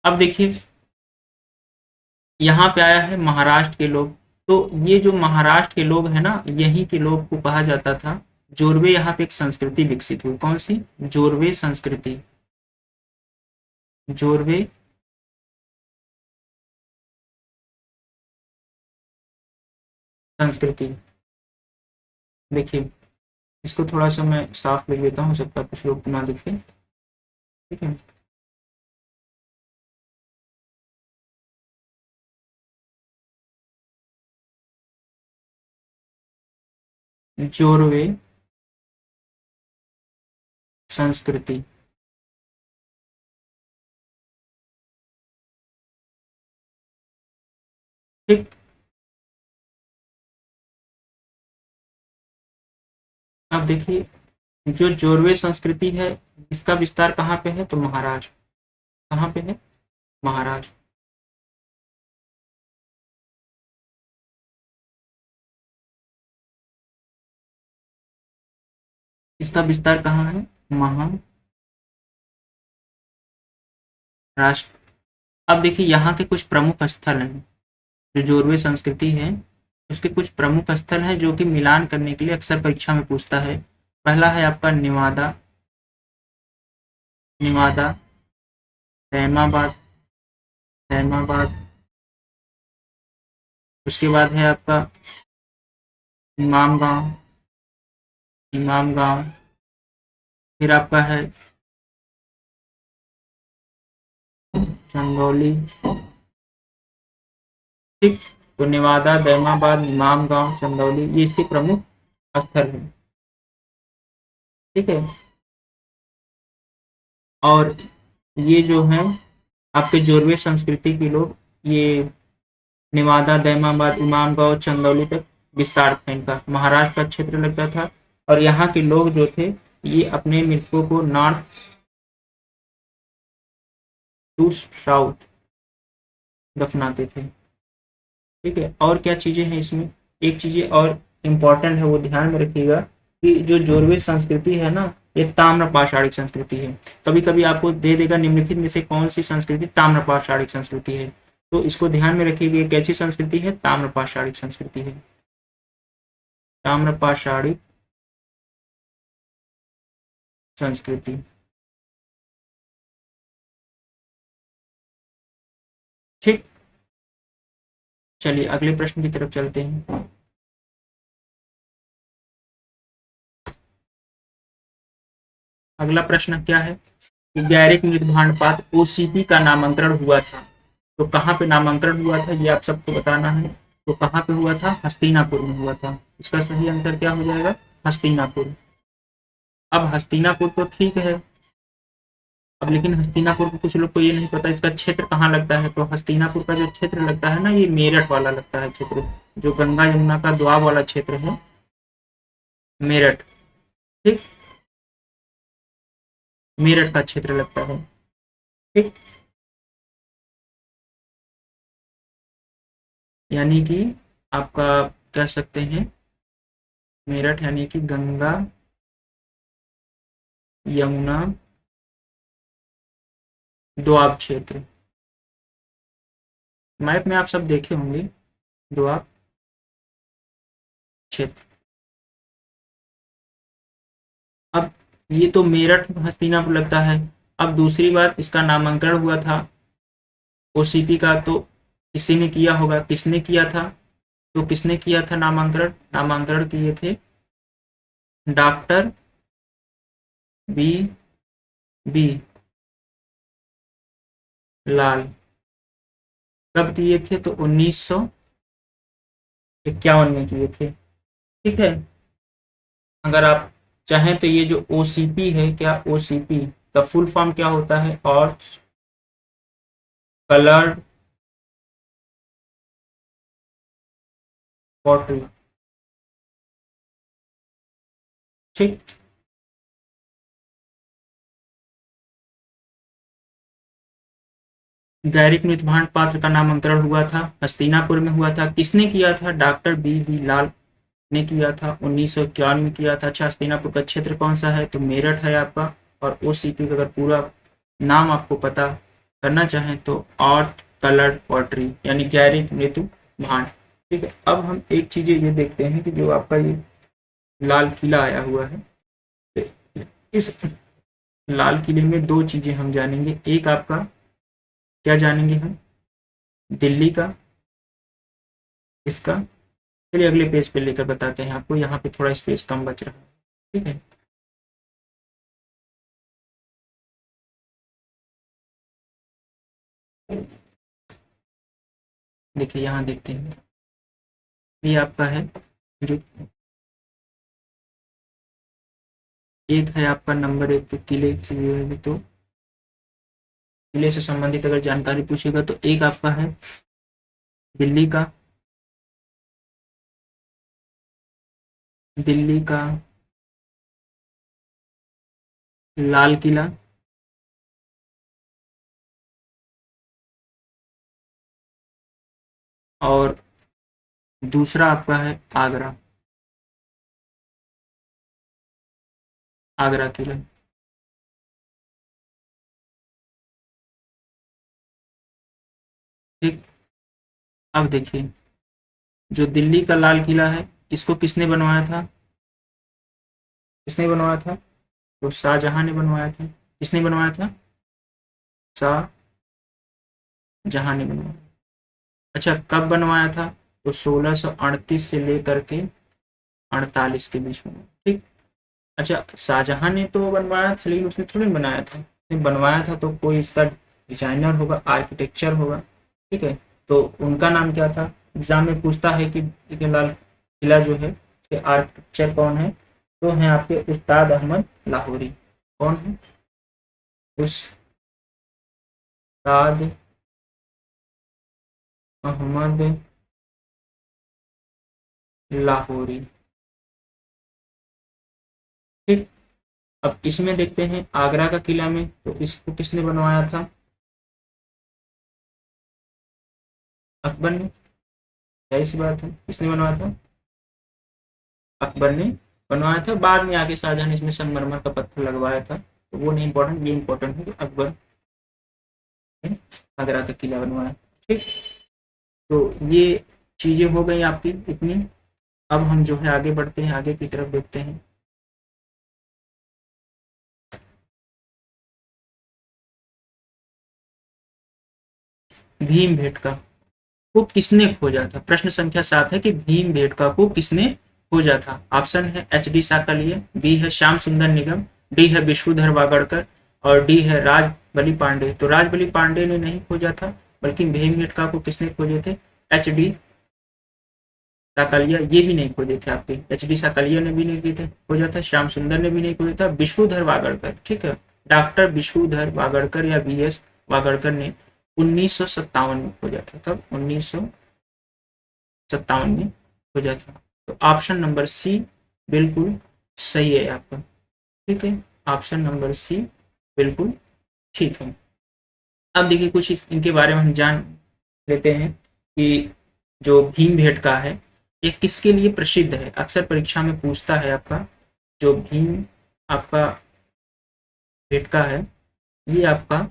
S1: अब देखिए यहाँ पे आया है महाराष्ट्र के लोग। तो ये जो महाराष्ट्र के लोग हैं ना, यही के लोग को कहा जाता था जोरवे। यहाँ पे एक संस्कृति विकसित हुई। कौन सी? जोरवे संस्कृति। जोरवे संस्कृति। देखिए इसको थोड़ा सा मैं साफ लिख देता हूँ, हो सकता है कुछ लोग तो ना दिखे। ठीक है। जोरवे संस्कृति। ठीक। अब देखिए जो जोरवे संस्कृति है, इसका विस्तार कहाँ पे है? तो महाराष्ट्र। कहाँ पे है? महाराष्ट्र। इसका विस्तार कहाँ है? महाराष्ट्र। अब देखिए यहाँ के कुछ प्रमुख स्थल हैं। जो जोरवे संस्कृति है उसके कुछ प्रमुख स्थल हैं जो कि मिलान करने के लिए अक्सर परीक्षा में पूछता है। पहला है आपका निवादा। निवादा, तैमाबाद। तैमाबाद। उसके बाद है आपका इमाम गांव। इमाम गांव। फिर आपका है चंदौली। ठीक। तो निवादा, दैमाबाद, इमाम गांव, चंदौली, ये इसके प्रमुख स्थल हैं। ठीक है। और ये जो है आपके जोरवे संस्कृति के लोग, ये निवादा, दैमाबाद, इमामगांव, चंदौली तक विस्तार था इनका। महाराष्ट्र का क्षेत्र लगता था। और यहाँ के लोग जो थे ये अपने मृतकों को नॉर्थ टू साउथ दफनाते थे। ठीक है। और क्या चीजें हैं इसमें? एक चीजें और इम्पोर्टेंट है, वो ध्यान में रखिएगा कि जो जोरवे संस्कृति है ना, ये ताम्र पाषाणिक संस्कृति है। कभी कभी आपको दे देगा निम्नलिखित में से कौन सी संस्कृति ताम्र पाषाणिक संस्कृति है। तो इसको ध्यान में रखिएगा, ये कैसी संस्कृति है? ताम्र पाषाणिक संस्कृति है। ताम्र पाषाणिक संस्कृति। ठीक। चलिए अगले प्रश्न की तरफ चलते हैं। अगला प्रश्न क्या है? गैरिक मृत भांडपात ओसीपी का नामांतरण हुआ था। तो कहाँ पे नामांतरण हुआ था ये आप सबको बताना है। तो कहाँ पे हुआ था? हस्तिनापुर में हुआ था। इसका सही आंसर क्या हो जाएगा? हस्तिनापुर। अब हस्तिनापुर तो ठीक है। अब लेकिन हस्तिनापुर को कुछ लोग को ये नहीं पता इसका क्षेत्र कहाँ लगता है। तो हस्तिनापुर का जो क्षेत्र लगता है ना, ये मेरठ वाला लगता है क्षेत्र। जो गंगा यमुना का द्वाब वाला क्षेत्र है, मेरठ। ठीक। मेरठ का क्षेत्र लगता है। ठीक। यानी कि आपका कह सकते हैं मेरठ यानी कि गंगा यमुना दोआब क्षेत्र। मैप में आप सब देखे होंगे दोआब क्षेत्र। अब ये तो मेरठ हस्तिनापुर लगता है। अब दूसरी बात, इसका नामांकन हुआ था ओसीपी का, तो किसी ने किया होगा। किसने किया था? तो किसने किया था नामांकन? नामांकन किए थे डॉक्टर बी बी लाल। कब किए थे? तो 1951 में किए थे। ठीक है। अगर आप चाहें तो ये जो ओसीपी है, क्या ओसीपी का फुल फॉर्म क्या होता है, और कलर पॉटरी। ठीक। गैरिक मृतभांड पात्र का नामांतरण हुआ था, हस्तिनापुर में हुआ था। किसने किया था? डॉक्टर बी लाल ने किया था, 1951 में किया था। अच्छा, हस्तिनापुर का क्षेत्र कौन सा है? तो मेरठ है आपका। और ओसीपी का अगर पूरा नाम आपको पता करना चाहें तो आर्ट कलर्ड पॉटरी, यानी गैरिक मृत्यु भांड। ठीक है। अब हम एक चीजें ये देखते हैं कि जो आपका ये लाल किला आया हुआ है, इस लाल किले में दो चीजें हम जानेंगे। एक आपका क्या जानेंगे हम? दिल्ली का, इसका। चलिए अगले पेज पे लेकर बताते हैं आपको, यहाँ पे थोड़ा स्पेस कम बच रहा है। ठीक है। देखिए यहाँ देखते हैं, ये आपका है जो एक है आपका नंबर एक पे किले से, तो किले से संबंधित अगर जानकारी पूछेगा तो एक आपका है दिल्ली का, दिल्ली का लाल किला, और दूसरा आपका है आगरा, आगरा किला। ठीक। अब देखिए, जो दिल्ली का लाल किला है, इसको किसने बनवाया था? किसने बनवाया था? तो शाहजहां ने बनवाया था। किसने बनवाया था? शाहजहां ने बनवाया। अच्छा, कब बनवाया था? तो 1638 से लेकर के 48 के बीच में। ठीक। अच्छा, शाहजहां ने तो बनवाया था, लेकिन उसने थोड़ी बनाया था। उसने बनवाया था तो कोई इसका डिजाइनर होगा, आर्किटेक्चर होगा। ठीक है। तो उनका नाम क्या था? एग्जाम में पूछता है कि ये लाल किला जो है, इसके आर्किटेक्चर कौन है? तो हैं आपके उस्ताद अहमद लाहौरी। कौन है? उस्ताद अहमद लाहौरी। ठीक। अब इसमें देखते हैं आगरा का किला में, तो इसको किसने बनवाया था? अकबर ने। जाहिर सी बात है, किसने बनवाया था? अकबर ने बनवाया था। बाद में आके शाहजहां ने इसमें संगमरमर का पत्थर लगवाया था, तो वो नहीं इंपॉर्टेंट, ये इंपॉर्टेंट है कि अकबर ने आगरा का किला बनवाया। ठीक। तो ये चीजें हो गई आपकी इतनी। अब हम जो है आगे बढ़ते हैं, आगे की तरफ देखते हैं। भीम भेटका को किसने खोजा था? प्रश्न संख्या 7 है कि भीम भेटका को किसने खोजा था। ऑप्शन है एच डी साकलिय, बी है श्याम सुंदर निगम, डी है विष्णुधर वागड़कर, और डी है राज बली पांडे। तो राज बली पांडे ने नहीं खोजा था, बल्कि भीम भेटका को किसने खोजे थे? H D Sankalia. ये भी नहीं खोजे थे आपके, एच डी साकलिया ने भी नहीं किए थे, खोजा था। श्याम सुंदर ने भी नहीं खोजा था। विष्णुधर वागड़कर, ठीक है, डॉक्टर विष्णुधर वागड़कर या बी एस वागड़कर ने 1957 में खोजा था। तब 1957 में खोजा था। तो ऑप्शन नंबर सी बिल्कुल सही है आपका। ठीक है, ऑप्शन नंबर सी बिल्कुल ठीक है। अब देखिए कुछ इनके बारे में हम जान लेते हैं कि जो भीम भेटका है, ये किसके लिए प्रसिद्ध है। अक्सर परीक्षा में पूछता है आपका, जो भीम आपका भेटका है, ये आपका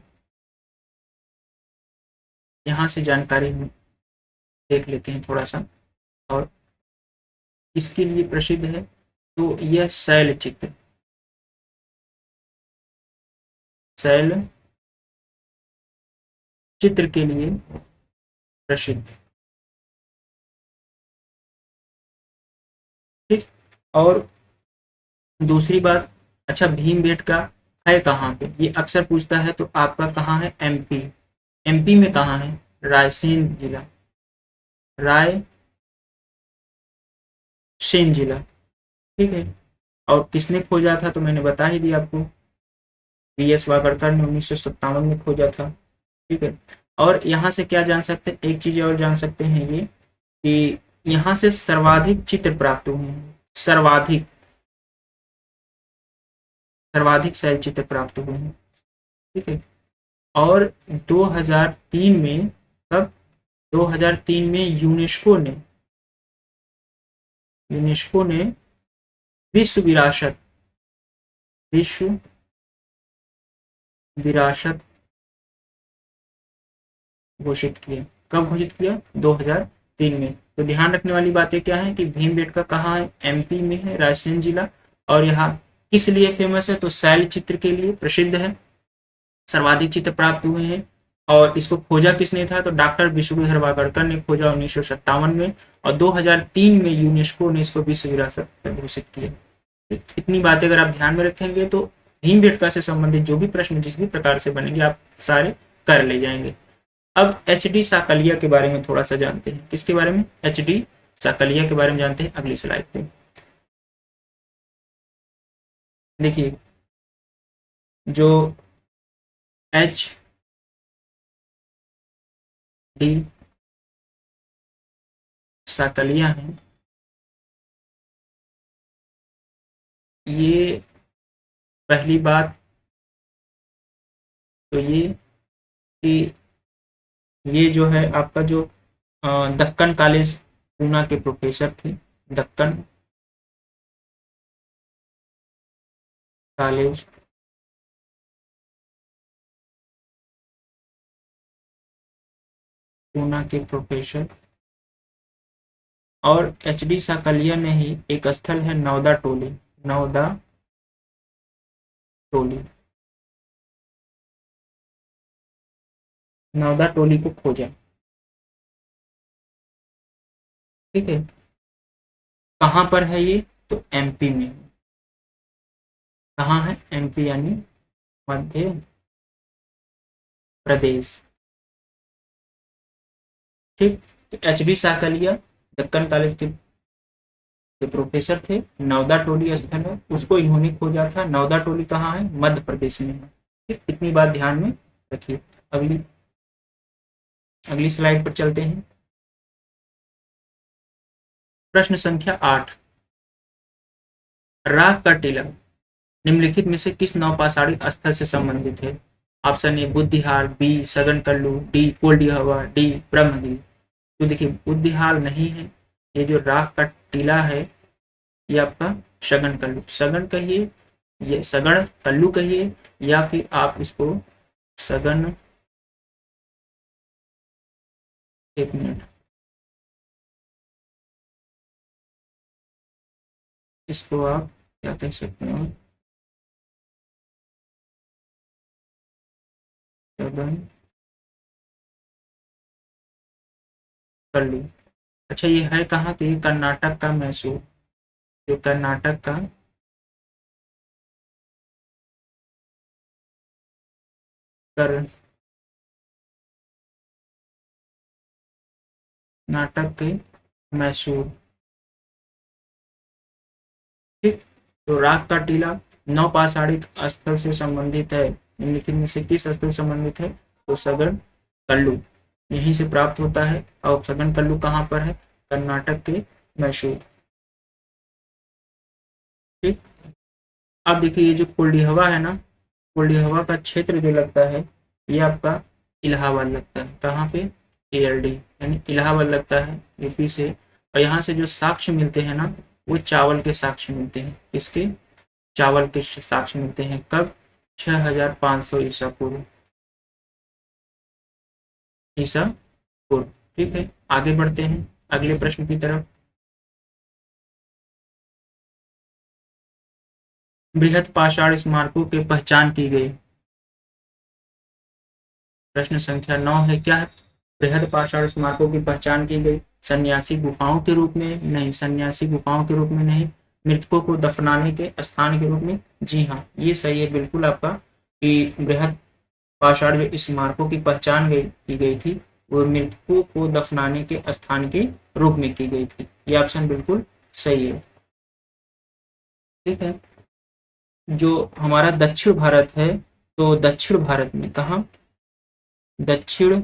S1: यहाँ से जानकारी हम देख लेते हैं थोड़ा सा। और किसके लिए प्रसिद्ध है? तो यह शैल चित्र, शैल चित्र के लिए प्रसिद्ध। ठीक। और दूसरी बात, अच्छा भीमबेटका है कहाँ पे, ये अक्सर पूछता है। तो आपका कहाँ है? एमपी। एमपी में कहाँ है? रायसेन जिला, रायसेन सेन जिला। ठीक है, और किसने खोजा था तो मैंने बता ही दिया आपको, वी.एस. वाकड़कर ने 1957 में खोजा था। ठीक है, और यहाँ से क्या जान सकते हैं, एक चीज और जान सकते हैं ये कि यहाँ से सर्वाधिक चित्र प्राप्त हुए हैं, सर्वाधिक सर्वाधिक शैल चित्र प्राप्त हुए हैं। ठीक है, और 2003 में, तब 2003 में यूनेस्को ने विश्व विरासत विश्व विरासत घोषित किया। कब घोषित किया? 2003 में। तो ध्यान रखने वाली बातें क्या है कि भीमबेटका कहाँ है? एमपी में है, रायसेन जिला। और यहाँ किस लिए फेमस है? तो शैल चित्र के लिए प्रसिद्ध है, सर्वाधिक चित्र प्राप्त हुए हैं। और इसको खोजा किसने था? तो डॉक्टर विश्वेश्वर वाकड़कर ने खोजा 1957 में, और 2003 में यूनेस्को ने इसको विश्व विरासत घोषित किया। इतनी बातें अगर आप ध्यान में रखेंगे तो भीमबेटका से संबंधित जो भी प्रश्न जिस भी प्रकार से बनेंगे आप सारे कर ले जाएंगे। अब एच.डी. साकलिया के बारे में थोड़ा सा जानते हैं। किसके बारे में? एच.डी. साकलिया के बारे में जानते हैं अगली स्लाइड पे। देखिए, जो एच.डी. साकलिया हैं, ये पहली बात तो ये कि ये जो है आपका जो दक्कन कॉलेज पूना के प्रोफेसर थे। दक्कन कॉलेज पूना के प्रोफेसर। और एच.डी. साकलिया में ही एक स्थल है नौदा टोली, नौदा टोली, नौदा टोली को खोजा। ठीक है, कहाँ पर है ये? तो एमपी में। कहाँ है? एमपी यानी मध्य प्रदेश। ठीक, तो एच.डी. साकलिया दक्कन कॉलेज के प्रोफेसर थे। नौदा टोली स्थल है, उसको इन्होंने खोजा था। नौदा टोली कहाँ है? मध्य प्रदेश में है। ठीक, इतनी बात ध्यान में रखिए। अगली अगली स्लाइड पर चलते हैं। प्रश्न संख्या 8, राग का टीला निम्नलिखित में से किस नौपाषाणिक स्थल से संबंधित है? ऑप्शन ए बुद्धिहाल, बी सगन कल्लू, डी कोल्डी हवा, डी ब्रह्मगिरी। तो देखिए, बुद्धिहाल नहीं है, ये जो राग का टीला है ये आपका सगन कल्लू, सगन कहिए, ये सगन कल्लू कहिए, या फिर आप इसको सगन, एक मिनट, इसको आप क्या कह सकते हो? सगन कल्लू। अच्छा, ये है कहाँ? तो ये कर्नाटक का मैसूर, जो कर्नाटक का कर्नाटक के मैसूर। ठीक, तो राग का टीला नौपाषाणिक स्थल से संबंधित है। निम्नलिखित में से किस स्थल से संबंधित है? तो सगन कल्लू, यहीं से प्राप्त होता है। और सगन कल्लू कहाँ पर है? कर्नाटक के मैसूर। ठीक, अब देखिए, ये जो कुल्डी हवा है ना, कुल्डी हवा का क्षेत्र जो लगता है ये आपका इलाहाबाद लगता है। कहाँ पे? ALD यानी इलाहाबाद लगता है यूपी से। और यहाँ से जो साक्ष्य मिलते हैं ना, वो चावल के साक्ष्य मिलते हैं। किसके? चावल के साक्ष्य मिलते हैं। कब? 6500 ईसा पूर्व, ईसा पूर्व। ठीक है, आगे बढ़ते हैं अगले प्रश्न की तरफ। बृहद पाषाण स्मारकों की पहचान की गई। प्रश्न संख्या 9 है, क्या है? बृहद पाषाण स्मारकों की पहचान की गई। सन्यासी गुफाओं के रूप में नहीं, सन्यासी गुफाओं के रूप में नहीं, मृतकों को दफनाने के स्थान के रूप में। जी हाँ, ये सही है बिल्कुल आपका, कि बृहद पाषाण जो स्मारकों की पहचान की गई थी वो मृतकों को दफनाने के स्थान के रूप में की गई थी। ये ऑप्शन बिल्कुल सही है। ठीक है, जो हमारा दक्षिण भारत है, तो दक्षिण भारत में कहाँ, दक्षिण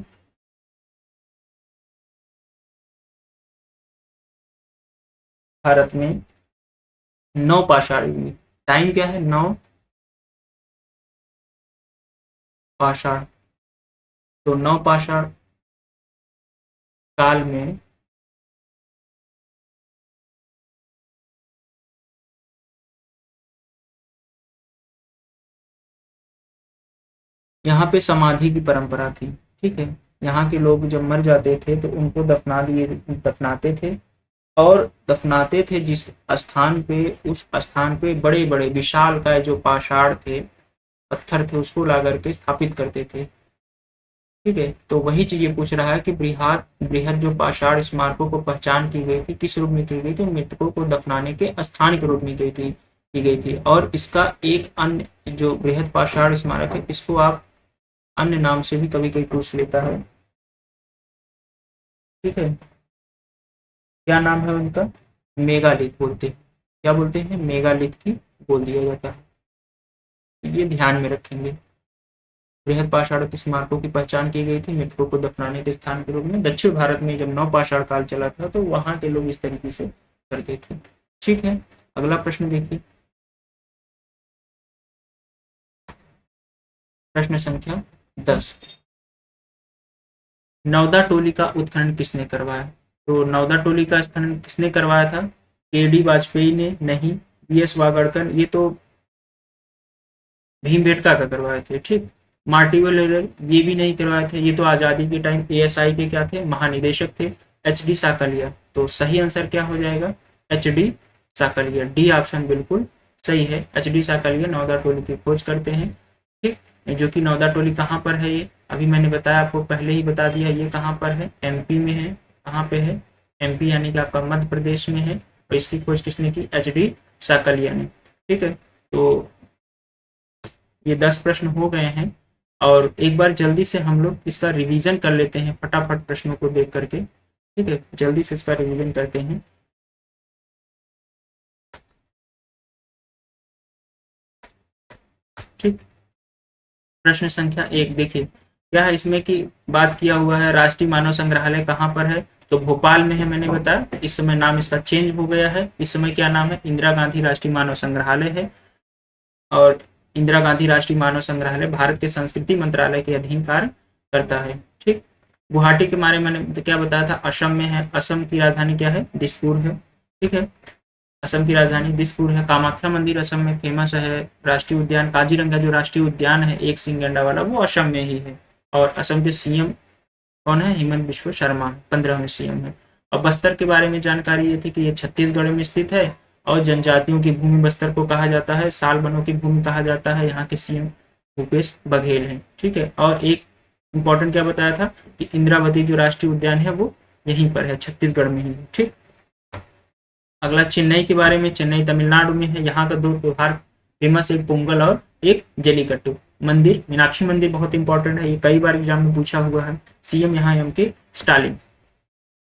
S1: भारत में नौ पाषाण युग, टाइम क्या है, नौ पाषाण। तो नौ पाषाण काल में यहाँ पे समाधि की परंपरा थी। ठीक है, यहाँ के लोग जब मर जाते थे तो उनको दफनाते थे, और दफनाते थे जिस स्थान पे, उस स्थान पे बड़े बड़े विशाल का जो पाषाण थे, पत्थर थे, उसको ला करके स्थापित करते थे। ठीक है, तो वही चीज ये पूछ रहा है कि बृहद बृहद जो पाषाण स्मारकों को पहचान की गई थी, किस रूप में की गई थी, मृतकों को दफनाने के स्थान के रूप में की गई थी। और इसका एक अन्य जो बृहद पाषाण स्मारक है, इसको आप अन्य नाम से भी कभी कभी पूछ लेता है। ठीक है, क्या नाम है उनका, मेगालिथ बोलते हैं। क्या बोलते हैं, मेगालिथ की बोल दिया जाता है। ये ध्यान में रखेंगे। बृहद पाषाण स्मारकों की पहचान की गई थी मृतकों को दफनाने के स्थान के रूप में। दक्षिण भारत में जब नव पाषाण काल चला था तो वहां के लोग इस तरीके से करते थे। ठीक है, अगला प्रश्न देखिए, प्रश्न संख्या 10। नवदा टोली का उत्खनन किसने करवाया। तो नवदा टोली का उत्खनन किसने करवाया था, के.डी. वाजपेयी ने, नहीं, बी.एस. वागड़कर, ये तो भीमबेटका का करवाए थे। ठीक, मार्टी वेलेर ये भी नहीं करवाए थे, ये तो आजादी के टाइम एएसआई के क्या थे, महानिदेशक थे। एच.डी. साकलिया, तो सही आंसर क्या हो जाएगा, एच.डी. साकलिया। डी ऑप्शन बिल्कुल सही है, एच.डी. साकलिया नवदा टोली की खोज करते हैं। ठीक, जो कि नवदा टोली कहाँ पर है, ये अभी मैंने बताया आपको, पहले ही बता दिया, ये कहाँ पर है, एमपी में है। कहाँ पे है, एमपी यानी कि आपका मध्य प्रदेश में है। और इसकी खोज किसने की, एच.डी. साकलिया ने। ठीक है, तो ये 10 प्रश्न हो गए हैं, और एक बार जल्दी से हम लोग इसका रिवीजन कर लेते हैं फटाफट प्रश्नों को देख करके। ठीक है, जल्दी से इसका रिवीजन करते हैं। ठीक, प्रश्न संख्या 1 देखिए, क्या है इसमें की बात किया हुआ है, राष्ट्रीय मानव संग्रहालय कहाँ पर है, तो भोपाल में है, मैंने बताया। इस समय नाम इसका चेंज हो गया है, इस समय क्या नाम है, इंदिरा गांधी राष्ट्रीय मानव संग्रहालय है। और इंदिरा गांधी राष्ट्रीय मानव संग्रहालय भारत के संस्कृति मंत्रालय के अधीन कार्य करता है। ठीक, गुवाहाटी के बारे में मैंने क्या बताया था, असम में है, असम की राजधानी क्या है, दिसपुर है। ठीक है, असम की राजधानी दिसपुर है। कामाख्या मंदिर असम में फेमस है। राष्ट्रीय उद्यान काजीरंगा जो राष्ट्रीय उद्यान है एक सिंह गैंडा वाला, वो असम में ही है। और असम के सीएम कौन है, हेमंत बिश्व शर्मा, 15वें सीएम है। और बस्तर के बारे में जानकारी ये थी कि ये छत्तीसगढ़ में स्थित है, और जनजातियों की भूमि बस्तर को कहा जाता है, साल बनों की भूमि कहा जाता है। यहाँ के सीएम भूपेश बघेल हैं। ठीक है, और एक इम्पोर्टेंट क्या बताया था कि इंद्रावती जो राष्ट्रीय उद्यान है वो यहीं पर है, छत्तीसगढ़ में ही। ठीक, अगला चेन्नई के बारे में, चेन्नई तमिलनाडु में है। यहाँ का 2 त्योहार फेमस, एक पोंगल और एक जलीकट्टू। मंदिर, मीनाक्षी मंदिर बहुत इंपॉर्टेंट है, ये कई बार एग्जाम में पूछा हुआ है। सीएम यहाँ एम के स्टालिन।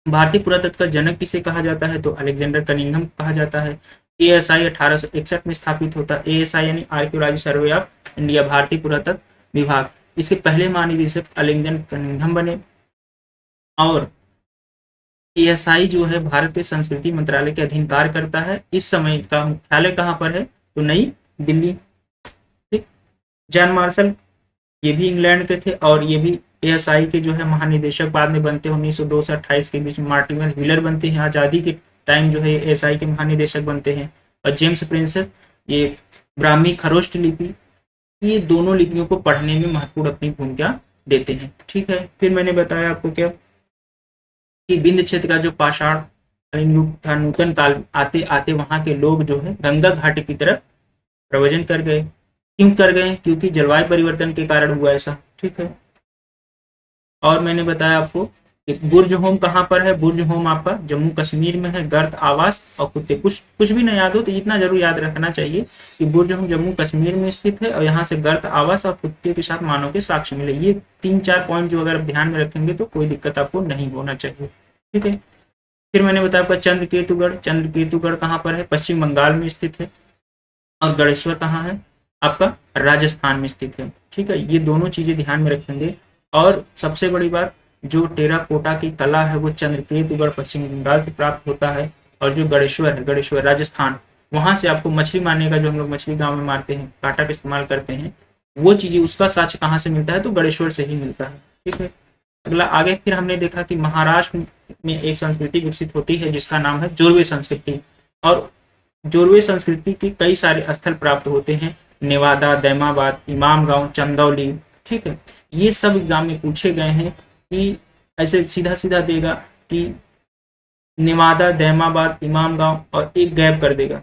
S1: भारतीय पुरातत्व का जनक किसे कहा जाता है, तो अलेक्जेंडर कनिंघम कहा जाता है। एएसआई 1861 में स्थापित होता है। एएसआई यानी आर्कियोलॉजी सर्वे ऑफ इंडिया, भारतीय पुरातत्व विभाग। इसके पहले महानिदेशक अलेक्जेंडर कनिंघम बने। और एएसआई जो है भारत के संस्कृति मंत्रालय के अधीन कार्य करता है। इस समय का मुख्यालय कहाँ पर है, तो नई दिल्ली। ठीक, जॉन मार्शल ये भी इंग्लैंड के थे, और ये भी एएसआई के जो है महानिदेशक बाद में बनते हैं। 1902 से 28 के बीच मार्टिन व्हीलर बनते हैं, आजादी के टाइम जो है एएसआई के महानिदेशक बनते हैं। और जेम्स प्रिंसेस ये ब्राह्मी खरोष्ट लिपि, ये दोनों लिपियों को पढ़ने में महत्वपूर्ण अपनी भूमिका देते हैं। ठीक है, फिर मैंने बताया आपको क्या कि विंध्य क्षेत्र का जो पाषाण युग था, नूतन काल आते आते वहां के लोग जो है गंगा घाटी की तरफ प्रवजन कर गए। क्यों कर गए, क्योंकि जलवायु परिवर्तन के कारण हुआ ऐसा। ठीक है, और मैंने बताया आपको कि बुर्ज होम कहाँ पर है, बुर्ज होम आपका जम्मू कश्मीर में है। गर्त आवास और कुत्ते, कुछ भी ना याद हो तो इतना जरूर याद रखना चाहिए कि बुर्ज होम जम्मू कश्मीर में स्थित है, और यहाँ से गर्त आवास और कुत्ते के साथ मानव के साक्ष्य मिले। ये 3-4 पॉइंट जो अगर आप ध्यान में रखेंगे तो कोई दिक्कत आपको नहीं होना चाहिए। ठीक है, फिर मैंने बताया आपका चंद्रकेतुगढ़, चंद्रकेतुगढ़ कहाँ पर है, पश्चिम बंगाल में स्थित है। और गणेश्वर कहाँ है, आपका राजस्थान में स्थित है। ठीक है, ये दोनों चीजें ध्यान में रखेंगे। और सबसे बड़ी बात, जो टेराकोटा की कला है वो चंद्रकेतुगढ़ पश्चिम बंगाल से प्राप्त होता है। और जो गणेश्वर है, गणेश्वर राजस्थान, वहां से आपको मछली मारने का, जो हम लोग मछली गांव में मारते हैं, कांटा का इस्तेमाल करते हैं, वो चीजें, उसका साक्ष्य कहाँ से मिलता है, तो गणेश्वर से ही मिलता है। ठीक है, अगला आगे फिर हमने देखा कि महाराष्ट्र में एक संस्कृति विकसित होती है जिसका नाम है जोरवे संस्कृति। और जोरवे संस्कृति के कई सारे स्थल प्राप्त होते हैं, नेवादा, दैमाबाद, इमाम गांव, चंदौली। ठीक है, ये सब एग्जाम में पूछे गए हैं कि ऐसे सीधा सीधा देगा कि नेवादा, दैमाबाद, इमाम गांव और एक गैप कर देगा,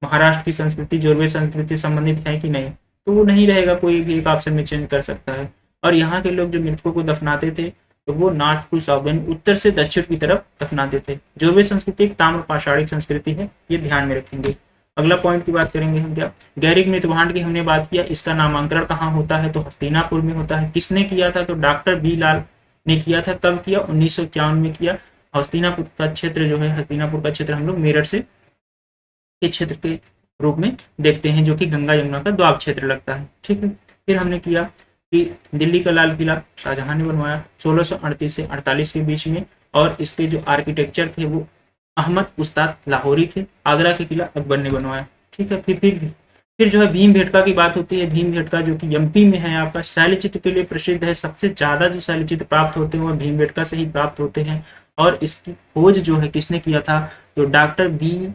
S1: महाराष्ट्र की संस्कृति जोरवे संस्कृति संबंधित है कि नहीं, तो वो नहीं रहेगा, कोई भी एक ऑप्शन में चेंज कर सकता है। और यहाँ के लोग जो मृतकों को दफनाते थे तो वो नॉर्थ टू साउथ, यानी उत्तर से दक्षिण की तरफ दफनाते थे। जोरवे संस्कृति एक ताम्र पाषाणिक संस्कृति है, ये ध्यान में रखेंगे। अगला पॉइंट की बात करेंगे हम क्या, गैरिक मृतभांड की हमने बात किया, इसका नामांकन कहाँ होता है, तो हस्तिनापुर में होता है। किसने किया था, तो डॉक्टर बी लाल ने किया था। कब किया, 1951 में किया। हस्तिनापुर का क्षेत्र जो है, हस्तिनापुर का क्षेत्र हम लोग मेरठ से के क्षेत्र के रूप में देखते हैं, जो कि गंगा यमुना का द्वाब क्षेत्र लगता है। ठीक है, फिर हमने किया कि दिल्ली का लाल किला शाहजहां ने बनवाया 1638 से 48 के बीच में, और इसके जो आर्किटेक्चर थे वो अहमद उस्ताद लाहौरी थे। आगरा के किला अकबर ने बनवाया। ठीक है, फिर जो है भीमबेटका की बात होती है। भीमबेटका जो कि एमपी में है, आपका शैलचित्र के लिए प्रसिद्ध है। सबसे ज्यादा जो शैलचित्र प्राप्त होते हैं वो भीमबेटका से ही प्राप्त होते हैं। और इसकी खोज जो है किसने किया था, तो डॉक्टर बी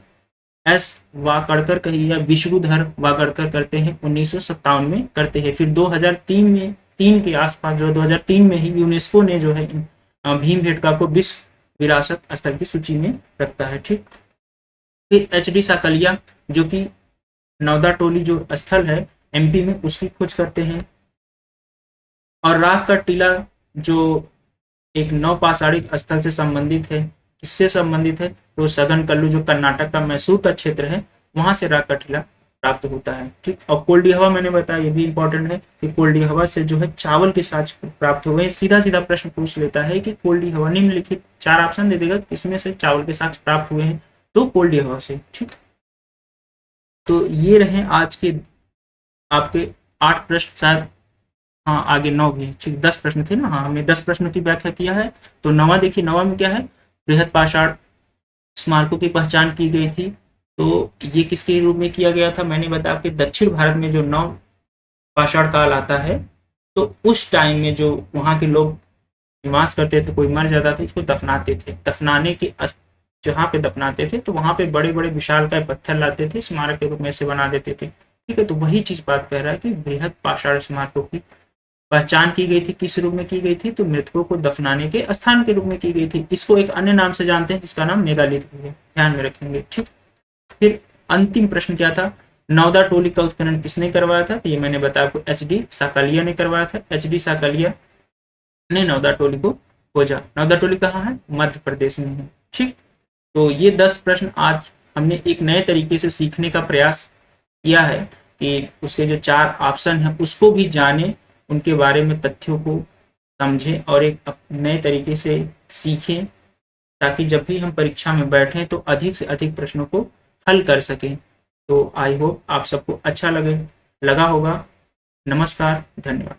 S1: एस वाकड़कर कही या विष्णुधर वाकड़कर करते हैं, 1957 में करते हैं। फिर 2003 में, 3 के आसपास, जो 2003 में ही यूनेस्को ने जो है भीमबेटका को विश्व विरासत स्थल की सूची में रखता है। ठीक, फिर एच.डी. साकलिया जो कि नौदा टोली जो स्थल है एमपी में, उसकी खोज करते हैं। और राख का टीला जो एक नवपाषाणिक स्थल से संबंधित है, किससे संबंधित है, तो सघन कल्लू जो कर्नाटक का मैसूर का क्षेत्र है, वहां से राख का टीला प्राप्त होता है। ठीक, और कोल्डी हवा मैंने बताया, ये भी इंपॉर्टेंट है कि कोल्डी हवा से जो है चावल के साक्ष्य प्राप्त हुए। सीधा सीधा प्रश्न पूछ लेता है कि कोल्डी हवा, निम्नलिखित 4 ऑप्शन दे देगा, इसमें से चावल के साक्ष्य प्राप्त हुए हैं, तो कोल्डी हवा से। ठीक, तो ये रहे आज के आपके 8 प्रश्न, शायद हाँ आगे 9 भी, ठीक 10 प्रश्न थे ना। हाँ, हमने 10 प्रश्नों की व्याख्या किया है। तो 9वां देखिए, 9वां में क्या है, बृहद पाषाण स्मारकों की पहचान की गई थी। तो ये किसके रूप में किया गया था, मैंने बताया कि दक्षिण भारत में जो नव पाषाण काल आता है, तो उस टाइम में जो वहाँ के लोग निवास करते थे, कोई मर जाता था उसको दफनाते थे। दफनाने के जहाँ पे दफनाते थे तो वहां पे बड़े बड़े विशालकाय पत्थर लाते थे, स्मारक के रूप में से बना देते थे। ठीक है, तो वही चीज बात कह रहा है कि बृहद पाषाण स्मारकों की पहचान की गई थी। किस रूप में की गई थी, तो मृतकों को दफनाने के स्थान के रूप में की गई थी। इसको एक अन्य नाम से जानते हैं जिसका नाम मेगालिथ है, ध्यान में रखेंगे। ठीक, फिर अंतिम प्रश्न क्या था, नौदा टोली का उत्खनन किसने करवाया था, तो ये मैंने बताया आपको एच.डी. साकलिया ने करवाया था। एच.डी. साकलिया ने नौदा टोली को खोजा। नौदा टोली कहाँ है, मध्य प्रदेश में है। ठीक, तो ये 10 प्रश्न आज हमने एक नए तरीके से सीखने का प्रयास किया है कि उसके जो 4 ऑप्शन हैं उसको भी जाने, उनके बारे में तथ्यों को समझें और एक नए तरीके से सीखें, ताकि जब भी हम परीक्षा में बैठें तो अधिक से अधिक प्रश्नों को हल कर सकें। तो आई होप आप सबको अच्छा लगा होगा। नमस्कार, धन्यवाद।